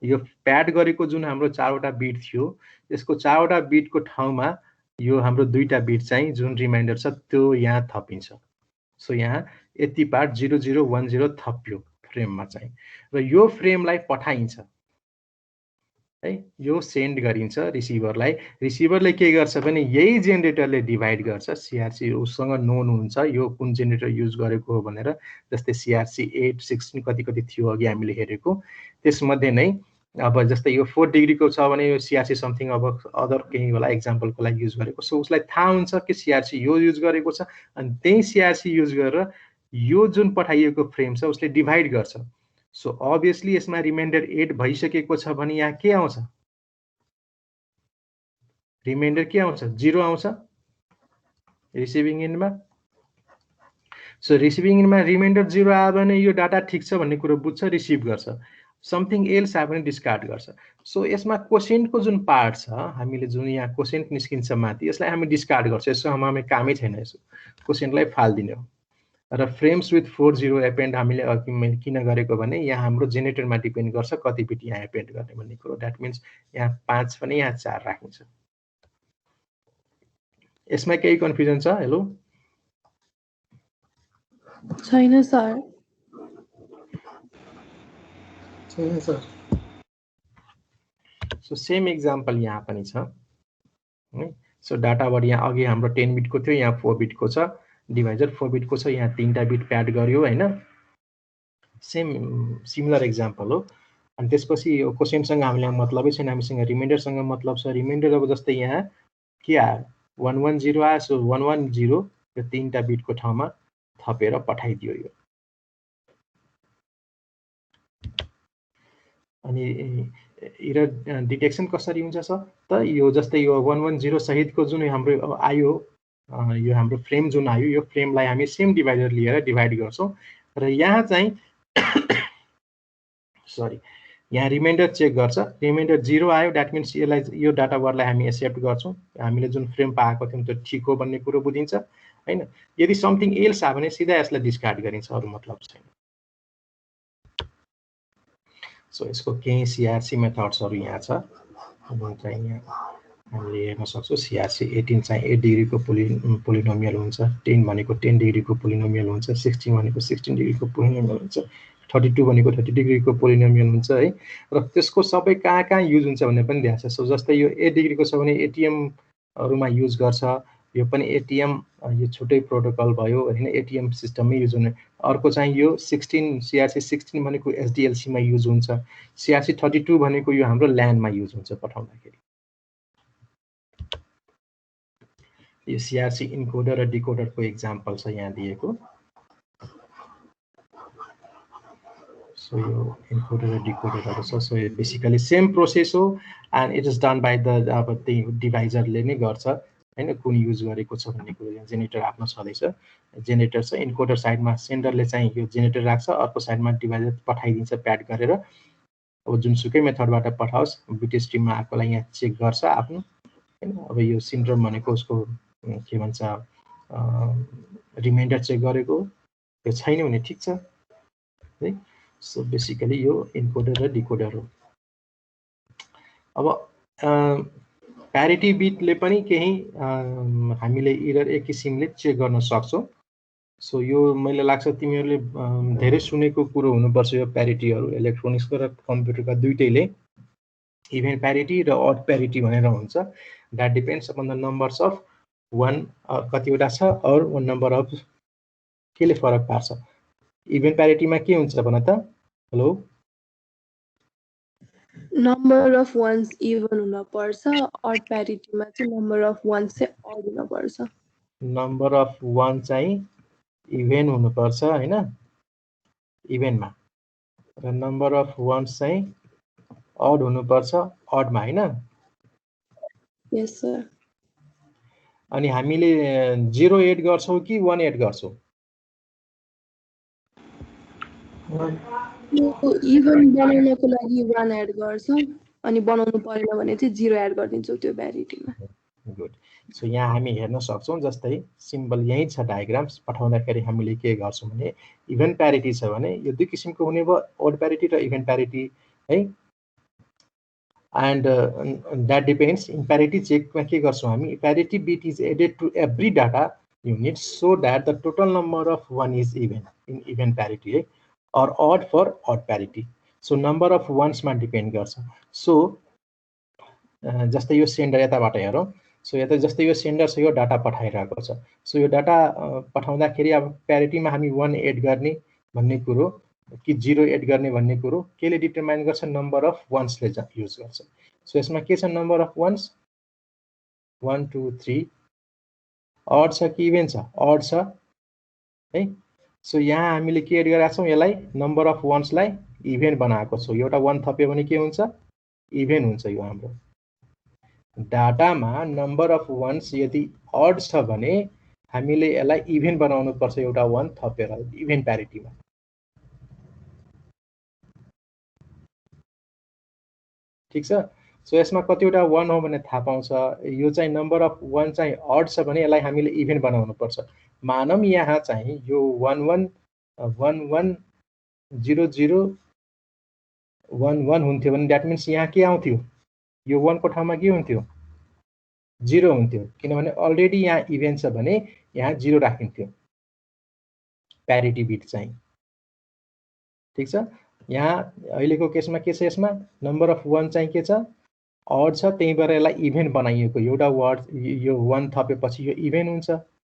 यो प्याड गरेको जुन हाम्रो 4 वटा बिट थियो त्यसको 4 वटा बिटको ठाउँमा यो हाम्रो 2टा बिट चाहिँ जुन रिमाइन्डर छ त्यो यहाँ थपिन्छ। सो यहाँ यति पार्ट 0010 थप्यो फ्रेममा चाहिँ र यो फ्रेमलाई पठाइन्छ है, यो सेन्ड गरिन्छ रिसिभरलाई। रिसिभरले के गर्छ भने यही जेनेरेटरले डिभाइड गर्छ, CRC उसँग नोन हुन्छ यो कुन जेनेरेटर युज गरेको हो भनेर। जस्तै CRC 8 16 कति कति थियो अघि हामीले हेरेको, त्यसमध्ये नै अब जस्तै यो 4 डिग्रीको छ भने यो सिआरसी समथिङ अब अदर केही होला एक्जाम्पलको लागि युज गरेको, सो उसलाई थाहा हुन्छ कि सिआरसी यो युज गरेको छ, अनि त्यही सिआरसी युज गरेर यो जुन पठाइएको फ्रेम छ उसले डिभाइड गर्छ। सो अभियसली यसमा रिमाइन्डर 8 भइसकेको छ भने यहाँ के आउँछ, रिमाइन्डर के आउँछ, 0 आउँछ रिसिभिङ एन्डमा। सो रिसिभिङ एन्डमा रिमाइन्डर 0 आयो भने यो डाटा ठिक छ भन्ने कुरो बुझ्छ, रिसिभ गर्छ, समथिङ एल्स आयो भने डिस्कार्ड गर्छ। सो यसमा कोसेन्टको जुन पार्ट छ, हामीले जुन यहाँ कोसेन्ट निस्किन्छ माथि, यसलाई हामी डिस्कार्ड गर्छ, यसो हामी कामै छैन, यसो कोसेन्टलाई फालिदिने हो। र फ्रेम्स विथ 40 एपेन्ड हामीले अघि मैले किन गरेको भने यहाँ हाम्रो जेनेरेटरमा डिपेन्ड गर्छ कति बिट यहाँ एपेन्ड गर्ने भन्ने कुरो। द्याट मिन्स यहाँ 5 भने यहाँ 4 राखिन्छ। यसमा केही कन्फ्युजन छ? हेलो छैन सर। छैन सर। सो सेम एक्जाम्पल यहाँ पनि छ है। सो डाटाबाट यहाँ अघि हाम्रो 10 बिटको थियो, यहाँ 4 बिटको छ, डिभाइजर 4 बिटको छ, यहाँ 3टा बिट प्याड गर्यो हैन। सेम सिमिलर एक्जाम्पल हो। अनि त्यसपछि यो क्वेशनसँग हामीलाई मतलबै छैन, हामीसँग रिमाइन्डरसँग मतलब छ। रिमाइन्डर अब जस्तै यहाँ के आयो 110 आयो, सो 110 यो 3टा बिटको ठाउँमा थपेर पठाइदियो यो। अनि एरर डिटेक्सन कसरी हुन्छ त यो जस्तै यो 110 सहितको जुन हाम्रो आयो, यो हाम्रो फ्रेम जुन आयो, यो फ्रेमलाई हामी सेम डिभाइडर लिएर डिभाइड गर्छौं र यहाँ चाहिँ सरी यहाँ रिमाइन्डर चेक गर्छ, रिमाइन्डर 0 आयो, द्याट मिन्स यसलाई यो डाटा वर्डलाई हामी एक्सेप्ट गर्छौं, हामीले जुन फ्रेम पाएको थियौं त्यो ठिक हो भन्ने कुरो बुझिन्छ हैन। यदि समथिङ एल्स आयो भने सिधा यसलाई डिस्कार्ड गरिन्छ, अरु मतलब छैन। सो यसको केही सिआरसी मेथड्सहरु यहाँ छ। अब चाहिँ यहाँ हामीले हेर्न सक्छौं सिआरसी 18 चाहिँ 8 डिग्रीको पोलिनोमियल हुन्छ, 10 भनेको 10 डिग्रीको पोलिनोमियल हुन्छ, 16 भनेको 16 डिग्रीको पोलिनोमियल हुन्छ, 32 भनेको 30 डिग्रीको पोलिनोमियल हुन्छ है। र त्यसको सबै कहाँ युज हुन्छ भन्ने पनि थाहा छ। सो जस्तै यो 8 डिग्रीको छ भने एटीएम हरुमा युज गर्छ, यो पनि एटीएम यो छुट्टै प्रोटोकल भयो हैन, एटीएम सिस्टममै युज हुने। अर्को चाहिँ यो 16 सिआरसी 16 भनेको एसडीएलसी मा युज हुन्छ, सिआरसी 32 भनेको यो हाम्रो ल्यान मा युज हुन्छ पठाउँदाखेरि। यो सिआरसी इन्कोडर र डिकोडरको एक्जाम्पल छ यहाँ दिएको। सो यो इन्कोडर र डिकोडरहरु छ। सो यो बेसिकली सेम प्रोसेस हो and it is done by the अब त्यही डिभाइजरले नै गर्छ हैन, कुन युज गरेको छ भन्ने कुरो। यहाँ जेनेरेटर आफ्नो छँदैछ, जेनेरेटर छ, इन्कोडर साइडमा सेन्डरले चाहिँ यो जेनेरेटर राख्छ, अर्को साइडमा डिभाइजर पठाइदिन्छ प्याड गरेर। अब जुनसुकै मेथडबाट पठाओस् बिट स्ट्रिममा आएकोलाई यहाँ चेक गर्छ आफ्नो हैन। अब यो सिन्ड्रोम भनेको उसको के भन्छ रिमाइन्डर चेक गरेको, त्यो छैन भने ठिक छ है। सो बेसिकली यो इन्कोडर र डिकोडर हो। अब प्यारिटी बिटले पनि केही हामीले एरर एक किसिमले चेक गर्न सक्छौं। सो यो मैले लाग्छ तिमीहरूले धेरै सुनेको कुरो हुनुपर्छ यो प्यारिटीहरु, इलेक्ट्रोनिक्सको र कम्प्युटरका दुईटैले इभेन प्यारिटी र अड प्यारिटी भनेर हुन्छ। That depends upon the numbers of one कतिवटा छ और वान नम्बर अफ केले फरक पार्छ। इभेन प्यारिटीमा के हुन्छ भन त? Hello, number of ones even हुन पर्छ, अड प्यारिटीमा चाहिँ नम्बर अफ वन्स चाहिँ अड हुन पर्छ। नम्बर अफ वान चाहिँ इभेन हुनुपर्छ हैन इभेनमा, र नम्बर अफ वन्स चाहिँ अड हुनुपर्छ अडमा हैन। Yes sir. अनि हामीले 0 एड गर्छौं कि 1 एड गर्छौं? इभन बनाउनको लागि 1 एड गर्छौं, अनि बनाउनु परेन भने चाहिँ 0 एड गरिदिन्छौं त्यो प्यारिटीमा। गुड। सो यहाँ हामी हेर्न सक्छौं, जस्तै सिम्बल यही छ डायग्राम्स पठाउँदाखेरि हामीले के गर्छौं भने इभन प्यारिटी छ भने यो दुई किसिमको हुने भयो, ओड प्यारिटी र इभन प्यारिटी है। And that depends. In parity चेकमा के गर्छौं हामी, parity bit is added to every data unit so that the total number of one is even in even parity है, or odd for odd parity. So number of ones मा depend गर्छ। So जस्तै यो sender यताबाट हेरौं, so यता जस्तै यो सेन्डर छ, यो डाटा पठाइरहेको छ। सो यो डाटा पठाउँदाखेरि अब प्यारिटीमा हामी 1 एड गर्ने भन्ने कुरो कि 0 एड गर्ने भन्ने कुरो केले डिटरमाइन गर्छ, नम्बर अफ वन्सले युज गर्छ। सो यसमा के छ, नम्बर अफ वन्स 1 2 3 अड छ कि इभेन छ, अड छ है। सो यहाँ हामीले के एड गरेका छौँ, यसलाई नम्बर अफ वन्सलाई इभेन बनाएको छौँ। एउटा 1 थप्यो भने के हुन्छ, इभेन हुन्छ। यो हाम्रो डाटामा नम्बर अफ वन्स यदि अड छ भने हामीले यसलाई इभेन बनाउनु पर्छ, एउटा 1 थपेर इभेन प्यारिटीमा। ठीक छ। सो यसमा कतिवटा 1 हो भने थाहा पाउँछ। यो चाहिँ नम्बर अफ 1 चाहिँ अड छ भने यसलाई हामीले इभेन बनाउनु पर्छ। मानौँ यहाँ चाहिँ यो 1 1 1 1 0 0 1 1 हुन्थ्यो भने द्याट मिन्स यहाँ के आउँथ्यो, यो 1 को ठाउँमा के हुन्थ्यो, 0 हुन्थ्यो, किनभने अलरेडी यहाँ इभेन छ भने यहाँ 0 राखिन्थ्यो प्यारिटी बिट चाहिँ। ठीक छ। यहाँ अहिलेको केसमा के छ, यसमा नम्बर अफ 1 चाहिँ के छ, अड छ, त्यही भएर यसलाई इभेन बनाइएको। एउटा वर्ड यो 1 थपेपछि यो इभेन हुन्छ,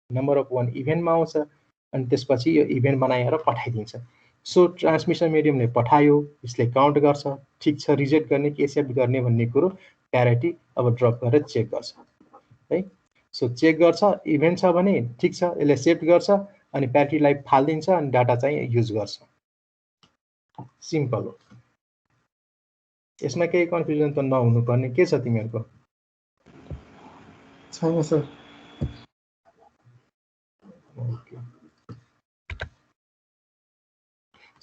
नम्बर अफ 1 इभेनमा आउँछ, अनि त्यसपछि यो इभेन बनाएर पठाइदिन्छ। सो ट्रान्समिसन मिडियमले पठायो, यसले काउन्ट गर्छ, ठिक छ, रिजेक्ट गर्ने कि एक्सेप्ट गर्ने भन्ने कुरो प्यारिटी अब ड्रप गरेर चेक गर्छ है। सो चेक गर्छ, इभेन छ भने ठिक छ, यसले एक्सेप्ट गर्छ अनि प्यारिटीलाई फालिदिन्छ अनि डाटा चाहिँ युज गर्छ। सिम्पल हो। यसमा केही कन्फ्युजन त नहुनु पर्ने। के छ तिमीहरूको? छैन सर। ओके।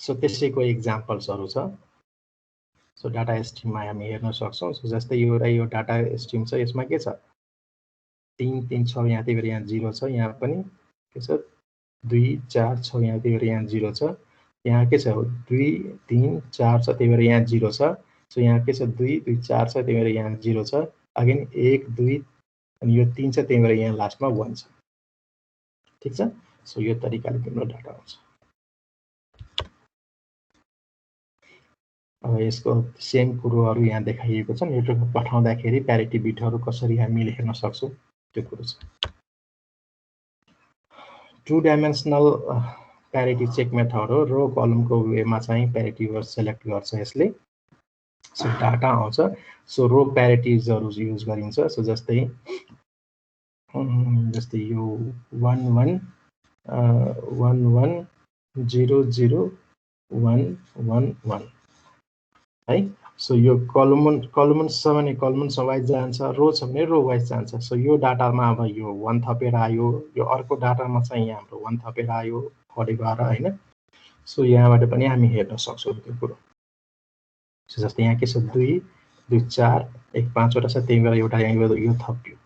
सो त्यसैको एक्जाम्पल्सहरू छ। सो डाटा स्ट्रिममा हामी हेर्न सक्छौँ। सो जस्तै यो डाटा स्ट्रिम छ, यसमा के छ, 3 3 6 यहाँ, त्यही भएर यहाँ 0 छ। यहाँ पनि के छ, 2 4 6 यहाँ, त्यही भएर यहाँ 0 छ। यहाँ के छ, 2 3 4 छ, त्यही भएर यहाँ 0 छ। सो यहाँ के छ, 2 2 4 छ, त्यही भएर यहाँ 0 छ। अगेन 1 2 अनि यो 3 छ, त्यही भएर यहाँ लास्टमा 1 छ। ठिक छ। सो यो तरिकाले तिम्रो डाटा आउँछ। अब यसको सेम कुरोहरू यहाँ देखाइएको छ। नेटवर्कमा पठाउँदाखेरि प्यारिटी बिटहरू कसरी हामीले हेर्न सक्छौँ त्यो कुरो छ। 2 डाइमेन्सनल प्यारिटी चेक मेथड हो। रो कलमको वेमा चाहिँ प्यारिटी वर्ड सेलेक्ट गर्छ यसले। सो डाटा आउँछ। सो रो प्यारिटिजहरू युज गरिन्छ। सो जस्तै यो 1 1 1 1 0 0 1 1 1 है। सो यो कलमन छ भने कलमन वाइज जान्छ, रो छ भने रो वाइज जान्छ। सो यो डाटामा अब यो 1 थपेर आयो, यो अर्को डाटामा चाहिँ यहाँ हाम्रो 1 थपेर आयो, फडे भएर होइन। सो यहाँबाट पनि हामी हेर्न सक्छौँ त्यो कुरो। सो जस्तै यहाँ के छ, 2 2 4 1 5 वटा छ, त्यही भएर एउटा यहाँ यो थप्यो।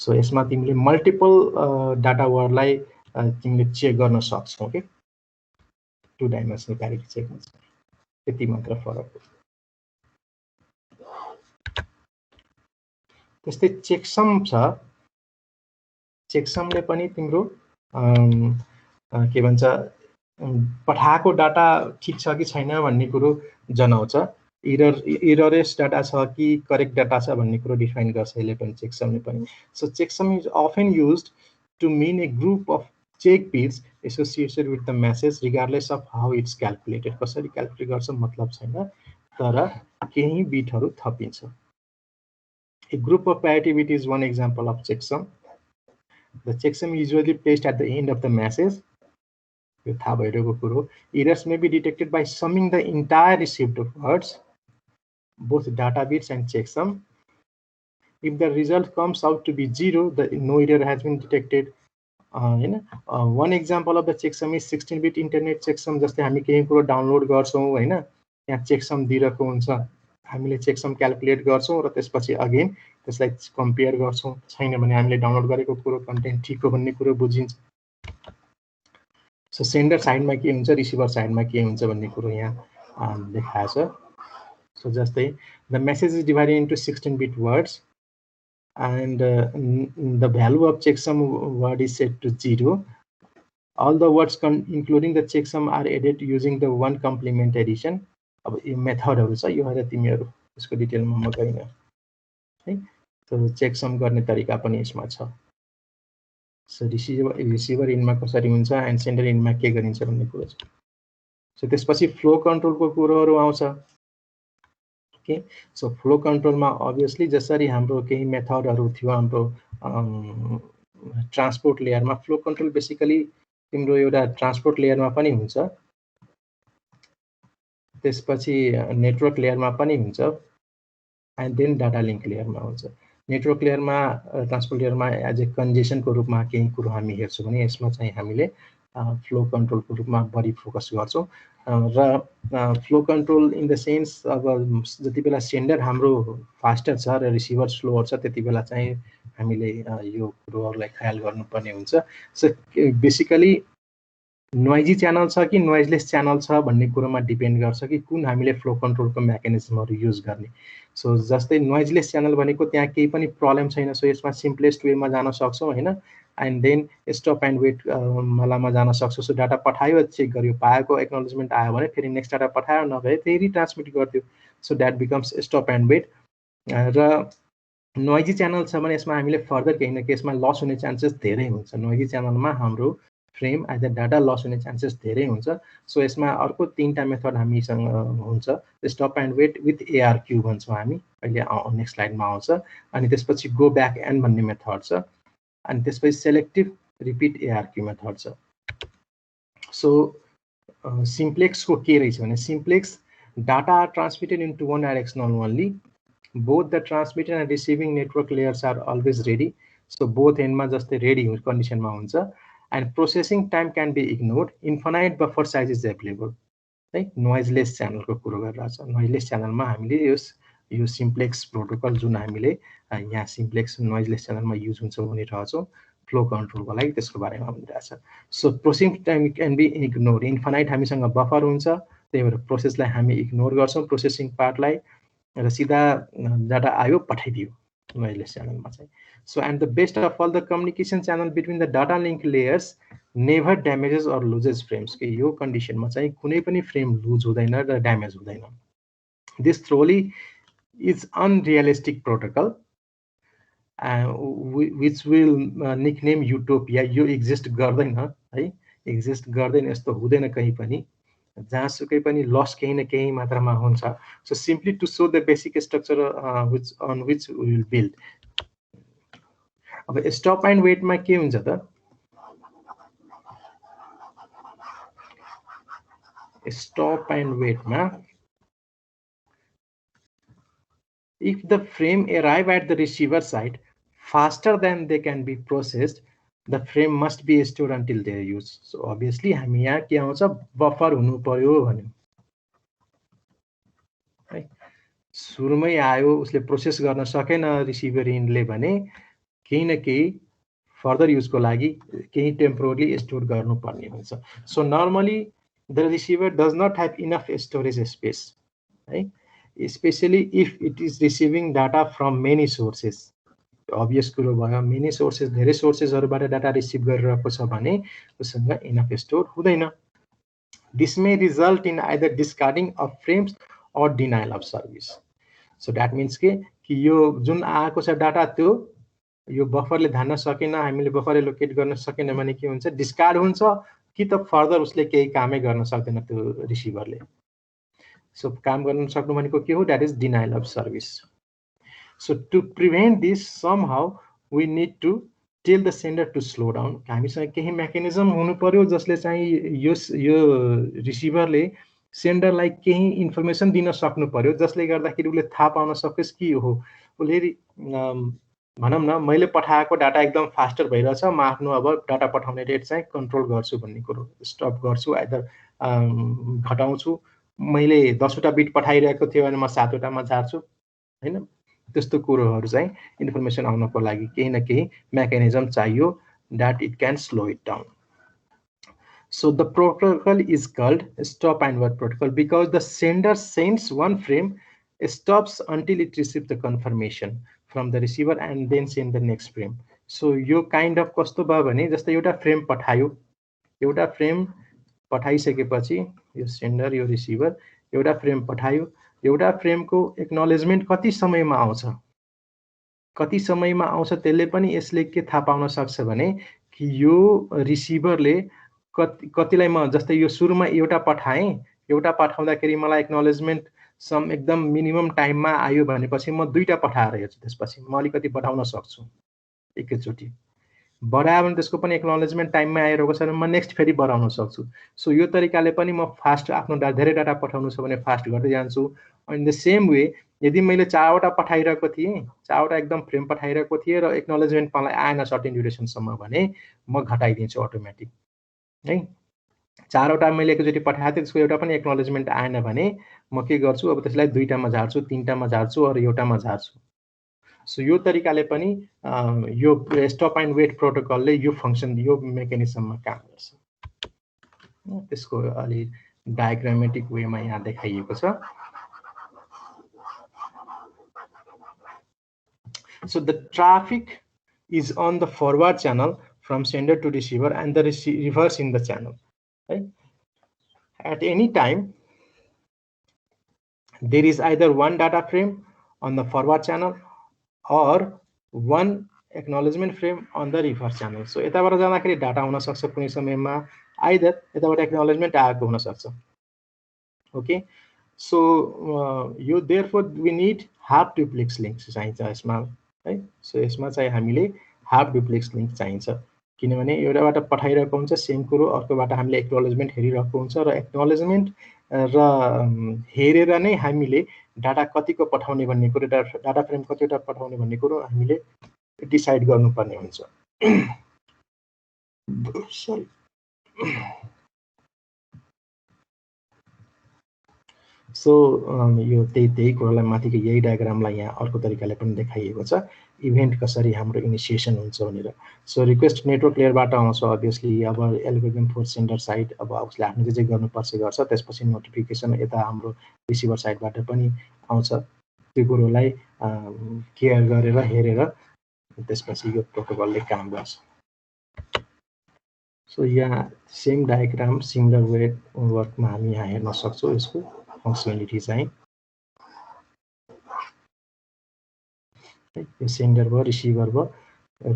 सो यसमा तिमीले मल्टिपल डाटा वर्डलाई तिमीले चेक गर्न सक्छौ के 2 डाइमेन्सनल प्यारिटी चेकमा चाहिँ त्यति मात्र फरक हो। त्यस्तै चेकसम छ। चेकसमले पनि तिम्रो के भन्छ, पठाएको डाटा ठिक छ कि छैन भन्ने कुरो जनाउँछ। इररेस डाटा छ कि करेक्ट डाटा छ भन्ने कुरो डिफाइन गर्छ यसले पनि, चेकसमले पनि। So checksum is often used to mean a group of check bits associated with the message regardless of how it's calculated. कसरी क्यालकुलेट गर्छ मतलब छैन, तर केही बिटहरू थपिन्छ। A group of parity bit is one example of checksum. The checksum is usually placed at the end of the message. Errors may be detected by summing the entire received words, both data bits and checksum. If the result comes out to be 0, the no error has been detected. One example of the checksum is 16-bit internet checksum. जस्तै हामी केही कुरो download गर्छौं हैन, यहाँ checksum दिइरहेको हुन्छ, हामीले चेकसम क्याल्कुलेट गर्छौं र त्यसपछि अगेन त्यसलाई कम्पेयर गर्छौं। छैन भने हामीले डाउनलोड गरेको कुरो कन्टेन्ट ठिक हो भन्ने कुरो बुझिन्छ। सो सेन्डर साइडमा के हुन्छ, रिसिभर साइडमा के हुन्छ भन्ने कुरो यहाँ देखाएको छ। सो जस्तै the message is divided into 16 beet words and the value of checksum word is set to 0. All the words including the checksum are added using the one complement addition. अब यो मेथडहरु छ, यो हेर तिमीहरु यसको डिटेलमा म गइन है। सो चेकसम गर्ने तरिका पनि यसमा छ। सो रिसिभर इनमा कसरी हुन्छ एन्ड सेन्डर इनमा के गरिन्छ भन्ने कुरा छ। सो त्यसपछि फ्लो कन्ट्रोलको कुरोहरू आउँछ। ओके, सो फ्लो कन्ट्रोलमा अभियसली जसरी हाम्रो केही मेथडहरू थियो हाम्रो ट्रान्सपोर्ट लेयरमा, फ्लो कन्ट्रोल बेसिकली तिम्रो एउटा ट्रान्सपोर्ट लेयरमा पनि हुन्छ, त्यसपछि नेटवर्क लेयरमा पनि हुन्छ, एन्ड देन डाटा लिङ्क लेयरमा हुन्छ। नेटवर्क लेयरमा ट्रान्सपोर्ट लेयरमा एज ए कन्जेसनको रूपमा केही कुरो हामी हेर्छौँ भने यसमा चाहिँ हामीले फ्लो कन्ट्रोलको रूपमा बढी फोकस गर्छौँ। र flow control in the sense अब जति बेला सेन्डर हाम्रो फास्टर छ र रिसिभर स्लोवर छ त्यति बेला चाहिँ हामीले यो कुरोहरूलाई ख्याल गर्नुपर्ने हुन्छ। सो बेसिकली नोइजी च्यानल छ कि नोइजलेस च्यानल छ भन्ने कुरोमा डिपेन्ड गर्छ कि कुन हामीले फ्लो कन्ट्रोलको मेकानिजमहरू युज गर्ने। सो जस्तै नोइजलेस च्यानल भनेको त्यहाँ केही पनि प्रब्लम छैन, सो यसमा सिम्पलेस्ट वेमा जान सक्छौँ होइन, and then stop and wait मलामा जान सक्छौँ। सो डाटा पठायो, चेक गर्यो, पाएको एक्नोलेजमेन्ट आयो भने फेरि नेक्स्ट डाटा पठायो, नभए फेरि ट्रान्समिट गरिदियो। So that becomes stop and wait. र नोइजी च्यानल छ भने यसमा हामीले फर्दर केही न केही यसमा लस हुने चान्सेस धेरै हुन्छ। नोइजी च्यानलमा हाम्रो frame as a data loss हुने चान्सेस धेरै हुन्छ। सो यसमा अर्को 3टा मेथड हामीसँग हुन्छ, stop and wait with ARQ भन्छौँ हामी, अहिले नेक्स्ट स्लाइडमा आउँछ। अनि त्यसपछि गो ब्याक एन्ड भन्ने मेथड छ, अनि त्यसपछि सेलेक्टिभ रिपिट एआरक्यू मेथड छ। सो सिम्प्लेक्सको के रहेछ भने simplex data transmitted into one directional only, both the transmitting and receiving network layers are always ready. So both endमा जस्तै रेडी कन्डिसनमा हुन्छ, and processing time can be ignored, infinite buffer size is available है। नोइजलेस च्यानलको कुरो गरिरहेछ, नोइजलेस च्यानलमा हामीले यो simplex protocol जुन हामीले यहाँ सिम्प्लेक्स नोइजलेस च्यानलमा युज हुन्छ भनिरहेछौँ फ्लो कन्ट्रोलको लागि, त्यसको बारेमा भनिरहेछ। So processing time can be ignore, infinite हामीसँग बफर हुन्छ, त्यही भएर प्रोसेसलाई हामी इग्नोर गर्छौँ, प्रोसेसिङ पार्टलाई, र सिधा डाटा आयो पठाइदियो नोइजलेस च्यानलमा चाहिँ। So and the best of all the communication channel between the data link layers never damages or loses frames, कि यो कन्डिसनमा चाहिँ कुनै पनि फ्रेम लुज हुँदैन र ड्यामेज हुँदैन। This thoroughly is unrealistic protocol which will nickname utopia, यो exist गर्दैन है, एक्जिस्ट गर्दैन, यस्तो हुँदैन कहीँ पनि, जहाँसुकै पनि लस केही न केही मात्रामा हुन्छ। So simply to show the basic structure on which we will build. अब स्टप एन्ड वेटमा के हुन्छ त, स्टप एन्ड वेटमा if the frame arrive at the receiver side faster than they can be processed, the frame must be stored until their use. So obviously हामी यहाँ के आउँछ, बफर हुनु पर्यो भन्यो है। सुरुमै आयो उसले प्रोसेस गर्न सकेन रिसिभर इन्डले भने केही न केही फर्दर युजको लागि केही टेम्पोरली स्टोर गर्नुपर्ने हुन्छ। So normally the receiver does not have enough storage space है, especially if it is receiving data from many sources. Obvious कुरो भयो, मेनी सोर्सेस, धेरै सोर्सेसहरुबाट डाटा रिसिभ गरिरहेको छ भने उसँग इनफ स्टोर हुँदैन। This may result in either discarding of frames or denial of service. So that means कि यो जुन आएको छ डाटा त्यो यो बफरले धान्न सकेन, हामीले बफर एलोकेट गर्न सकेन भने के हुन्छ, डिस्कार्ड हुन्छ कि त फर्दर उसले केही कामै गर्न सक्दैन त्यो रिसिभरले। सो काम गर्न सक्नु भनेको के हो, that is denial of service. So to prevent this somehow we need to tell the sender to slow down. हामीसँग केही मेकानिजम हुनु पर्यो जसले चाहिँ यो रिसिभरले सेन्डरलाई केही इन्फर्मेसन दिन सक्नु पर्यो जसले गर्दाखेरि उसले थाहा पाउन सकोस् कि हो उसले भनौँ न मैले पठाएको डाटा एकदम फास्टर भइरहेछ, म आफ्नो अब डाटा पठाउने रेट चाहिँ कन्ट्रोल गर्छु भन्ने कुरो, स्टप गर्छु, आइदर घटाउँछु। मैले 10वटा बिट पठाइरहेको थियो भने म 7वटामा झार्छु हैन। त्यस्तो कुरोहरू चाहिँ इन्फर्मेसन आउनको लागि केही न केही मेकानिजम चाहियो that it can slow it down. So the protocol is called stop and wait protocol because the sender sends one frame, stops until it receives the confirmation from the receiver and then send the next frame. So यो kind of कस्तो भयो भने जस्तै एउटा frame पठायो, एउटा frame पठाइसकेपछि यो sender यो रिसिभर एउटा फ्रेम पठायो, एउटा फ्रेमको एक्नोलेजमेन्ट कति समयमा आउँछ, कति समयमा आउँछ त्यसले पनि यसले के थाहा पाउन सक्छ भने कि यो रिसिभरले कतिलाई म जस्तै यो सुरुमा एउटा पठाएँ, एउटा पठाउँदाखेरि मलाई एक्नोलेजमेन्ट सम एकदम मिनिमम टाइममा आयो भनेपछि म दुईटा पठाएर हेर्छु, त्यसपछि म अलिकति बढाउन सक्छु एकैचोटि। बढायो भने त्यसको पनि एक्नोलेजमेन्ट टाइममा आइरहेको छ भने म नेक्स्ट फेरि बढाउन सक्छु। सो यो तरिकाले पनि म फास्ट आफ्नो धेरै डाटा पठाउनु छ भने फास्ट गर्दै जान्छु। इन द सेम वे यदि मैले 4वटा पठाइरहेको थिएँ, 4वटा एकदम फ्रेम पठाइरहेको थिएँ र एक्नोलेजमेन्ट मलाई आएन सर्टेन ड्युरेसनसम्म भने म घटाइदिन्छु अटोमेटिक है। 4वटा मैले एकैचोटि पठाएको थिएँ, त्यसको एउटा पनि एक्नोलेजमेन्ट आएन भने म के गर्छु, अब त्यसलाई 2टामा झार्छु, 3टामा झार्छु अरू एउटामा झार्छु। सो यो तरिकाले पनि यो स्टप एन्ड वेट प्रोटोकलले यो फङ्सन यो मेकानिजममा काम गर्छ। त्यसको अलि डायग्रामेटिक वेमा यहाँ देखाइएको छ। So the traffic is on the forward channel from sender to receiver and the reverse in the channel. Right? At any time, there is either one data frame on the forward channel or one acknowledgement frame on the reverse channel. So यताबाट जाँदाखेरि data हुन सक्छ कुनै समयमा, either यताबाट acknowledgement आएको हुन सक्छ। Okay, so यो therefore we need half duplex links चाहिन्छ यसमा है। सो यसमा चाहिँ हामीले हाफ डुप्लेक्स लिङ्क चाहिन्छ, किनभने एउटाबाट पठाइरहेको हुन्छ सेम कुरो, अर्कोबाट हामीले एक्नोलेजमेन्ट हेरिरहेको हुन्छ र एक्नोलेजमेन्ट र हेरेर नै हामीले डाटा कतिको पठाउने भन्ने कुरो, डाटा फ्रेम कतिवटा पठाउने भन्ने कुरो हामीले डिसाइड गर्नुपर्ने हुन्छ। सरी, सो यो त्यही कुरालाई माथिको यही डायग्रामलाई यहाँ अर्को तरिकाले पनि देखाइएको छ, इभेन्ट कसरी हाम्रो इनिसिएसन हुन्छ भनेर। सो रिक्वेस्ट नेटवर्क लेयरबाट आउँछ अभियसली, अब एल्गोरिदम फोर सेन्डर साइड अब उसले आफ्नो जे गर्नुपर्छ गर्छ, त्यसपछि नोटिफिकेसन यता हाम्रो रिसिभर साइडबाट पनि आउँछ। त्यो कुरोलाई केयर गरेर हेरेर त्यसपछि यो प्रोटोकलले काम गर्छ। सो यहाँ सेम डायग्राम सिमिलर वे वर्कमा हामी यहाँ हेर्न सक्छौँ। यसको फङ्सनालिटी चाहिँ यो सेन्डर भयो, रिसिभर भयो,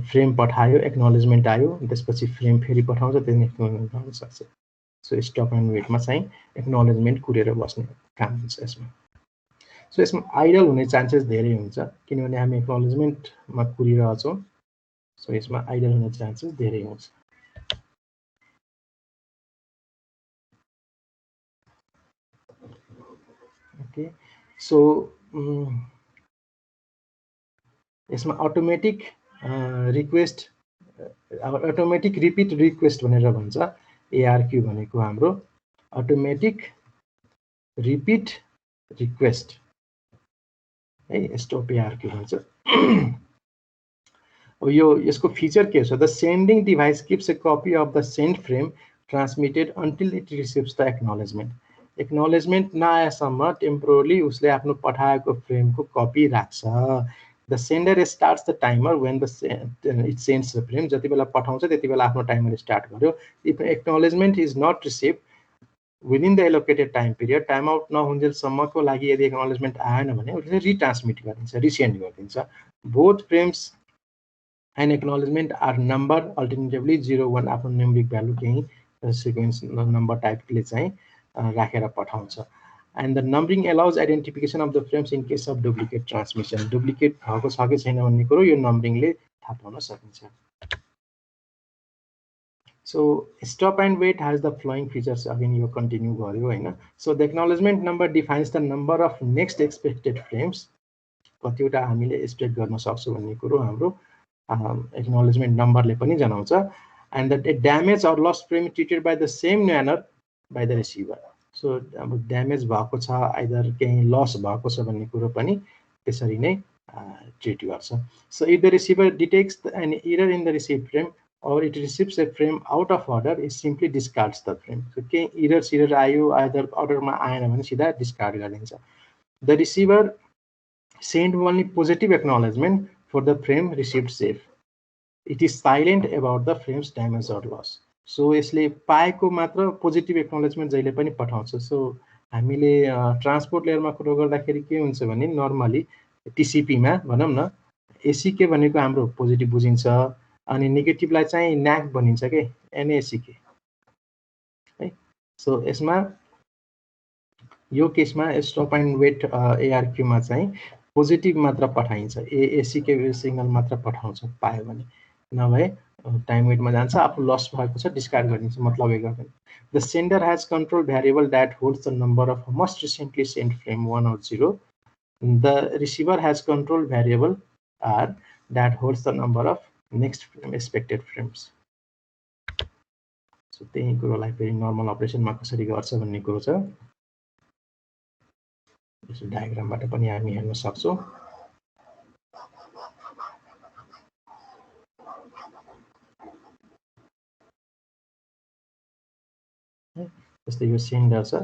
फ्रेम पठायो, एक्नोलेजमेन्ट आयो, त्यसपछि फ्रेम फेरि पठाउँछ, त्यसले एक्नोलेजमेन्ट गर्न सक्छ। सो स्टप एन्ड वेटमा चाहिँ एक्नोलेजमेन्ट कुरेर बस्ने काम हुन्छ यसमा। सो यसमा आइडल हुने चान्सेस धेरै हुन्छ, किनभने हामी एक्नोलेजमेन्टमा कुरिरहेछौँ। सो यसमा आइडल हुने चान्सेस धेरै हुन्छ। ओके, सो यसमा automatic request, automatic repeat request भनेर भन्छ। एआरक्यू भनेको हाम्रो अटोमेटिक रिपिट रिक्वेस्ट है, स्टप एआरक्यू भन्छ। अब यसको फिचर के छ, the sending device keeps a copy of the send frame transmitted until it receives the acknowledgement. Acknowledgement नआएसम्म टेम्पोरली उसले आफ्नो पठाएको फ्रेमको कपी राख्छ। The sender starts the timer when the it sends the frame. जति बेला पठाउँछ त्यति बेला आफ्नो टाइमर स्टार्ट गर्यो। If acknowledgement is not receive within the allocated time period, time out नहुन्जेलसम्मको लागि यदि एक्नोलेजमेन्ट आएन भने उसले रिट्रान्समिट गरिदिन्छ, रिसेन्ड गरिदिन्छ। Both frames and acknowledgement are number, alternatively 0 1 आफ्नो न्युमेरिक भ्यालु केही सिक्वेन्स नम्बर टाइपले चाहिँ राखेर पठाउँछ। And the numbering allows identification of the frames in case of duplicate transmission. Duplicate भएको छ कि छैन भन्ने कुरो यो नम्बरिङले थाहा पाउन सकिन्छ। So stop and wait has the flowing features. Again यो कन्टिन्यू गर्यो होइन। So the acknowledgement number defines the number of next expected frames. कतिवटा हामीले एक्सपेक्ट गर्न सक्छौँ भन्ने कुरो हाम्रो एक्नोलेजमेन्ट नम्बरले पनि जनाउँछ। And the damage or lost frame treated by the same manner by the receiver. So अब ड्यामेज भएको छ, आइदर केही लस भएको छ भन्ने कुरो पनि त्यसरी नै ट्रिट गर्छ। So if the receiver detects an error in the receive frame or it receives a frame out of order, it simply discards the frame. So केही एरर सिरर आयो, आइदर अर्डरमा आएन भने सिधा डिस्कार्ड गरिदिन्छ। The receiver send only positive acknowledgement for the frame received safe. It is silent about the frames damage or loss. So यसले पाएको मात्र पोजिटिभ एक्नोलेजमेन्ट जहिले पनि पठाउँछ। सो हामीले ट्रान्सपोर्ट लेयरमा कुरो गर्दाखेरि के हुन्छ भने नर्मली टिसिपीमा भनौँ न एसीके भनेको हाम्रो पोजिटिभ बुझिन्छ, अनि नेगेटिभलाई चाहिँ न्याक भनिन्छ के, एनएसीके। सो यसमा यो केसमा स्टप एन्ड वेट एआरक्यूमा चाहिँ पोजिटिभ मात्र पठाइन्छ, एसीके सिग्नल मात्र पठाउँछ पायो भने, नभए टाइम वेटमा जान्छ, आफू लस भएको छ डिस्कार्ड गरिदिन्छ, मतलबै गर्दैन। The sender has control variable that holds the number of most recently sent frame 1 or 0. The receiver has control variable R that holds the number of next expected frames. So त्यही कुरोलाई फेरि normal अपरेसनमा कसरी गर्छ भन्ने कुरो छ। यसो डायग्रामबाट पनि हामी हेर्न सक्छौँ। जस्तै यो सेन्डर छ,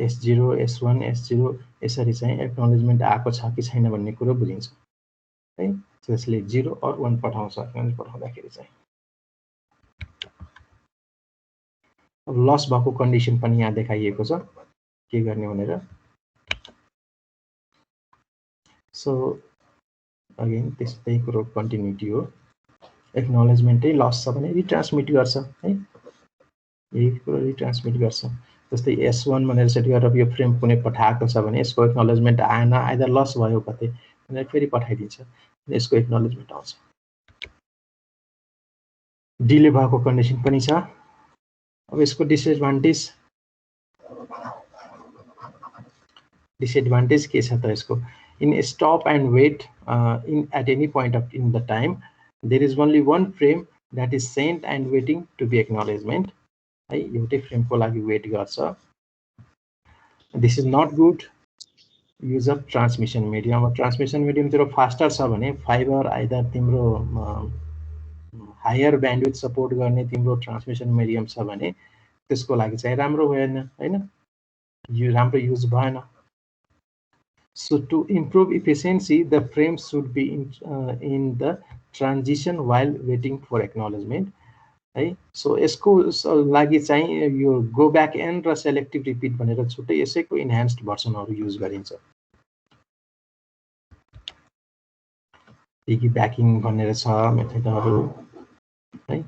S0, S1, S0 यसरी चाहिँ एक्नोलेजमेन्ट आएको छ कि छैन भन्ने कुरो बुझिन्छ है। त्यसले 0 or 1 पठाउँछ पठाउँदाखेरि चाहिँ। लस भएको कन्डिसन पनि यहाँ देखाइएको छ के गर्ने भनेर। सो अगेन त्यस्तै कुरो कन्टिन्युटी हो। एक्नोलेजमेन्टै लस छ भने रिट्रान्समिट गर्छ है, यही कुरो रिट्रान्समिट गर्छ। जस्तै S1 भनेर सेट गरेर यो फ्रेम कुनै पठाएको छ भने यसको एक्नोलेजमेन्ट आएन, आइदर लस भयो कतै भनेर फेरि पठाइदिन्छ, यसको एक्नोलेजमेन्ट आउँछ। डिले भएको कन्डिसन पनि छ। अब यसको डिसएडभान्टेज के छ त यसको? In stop and wait in at any point of in the time there is only one frame that is sent and waiting to be acknowledgement है, एउटै फ्रेमको लागि वेट गर्छ। This is not good use of transmission medium. अब transmission medium तेरो faster छ भने fibre either तिम्रो हायर ब्यान्डविड्थ सपोर्ट गर्ने तिम्रो ट्रान्समिसन मिडियम छ भने त्यसको लागि चाहिँ राम्रो भएन हैन, यो राम्रो युज भएन। So to improve efficiency, the frame should be in the transition while waiting for acknowledgement है। सो यसको लागि चाहिँ यो गो ब्याक एन्ड र सेलेक्टिभ रिपिट भनेर छुट्टै यसैको इन्हान्स्ड भर्सनहरू युज गरिन्छ। पिगी ब्याकिङ भनेर छ मेथडहरू है।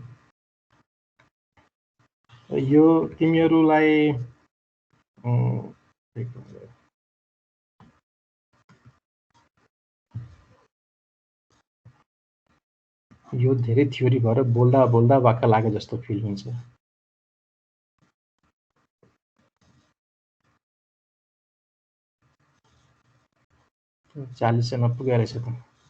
यो तिमीहरूलाई यो धेरै थ्योरी भएर बोल्दा बोल्दा वाक्क लागे जस्तो फिल हुन्छ। 40 जना पुगेर रहेछ त।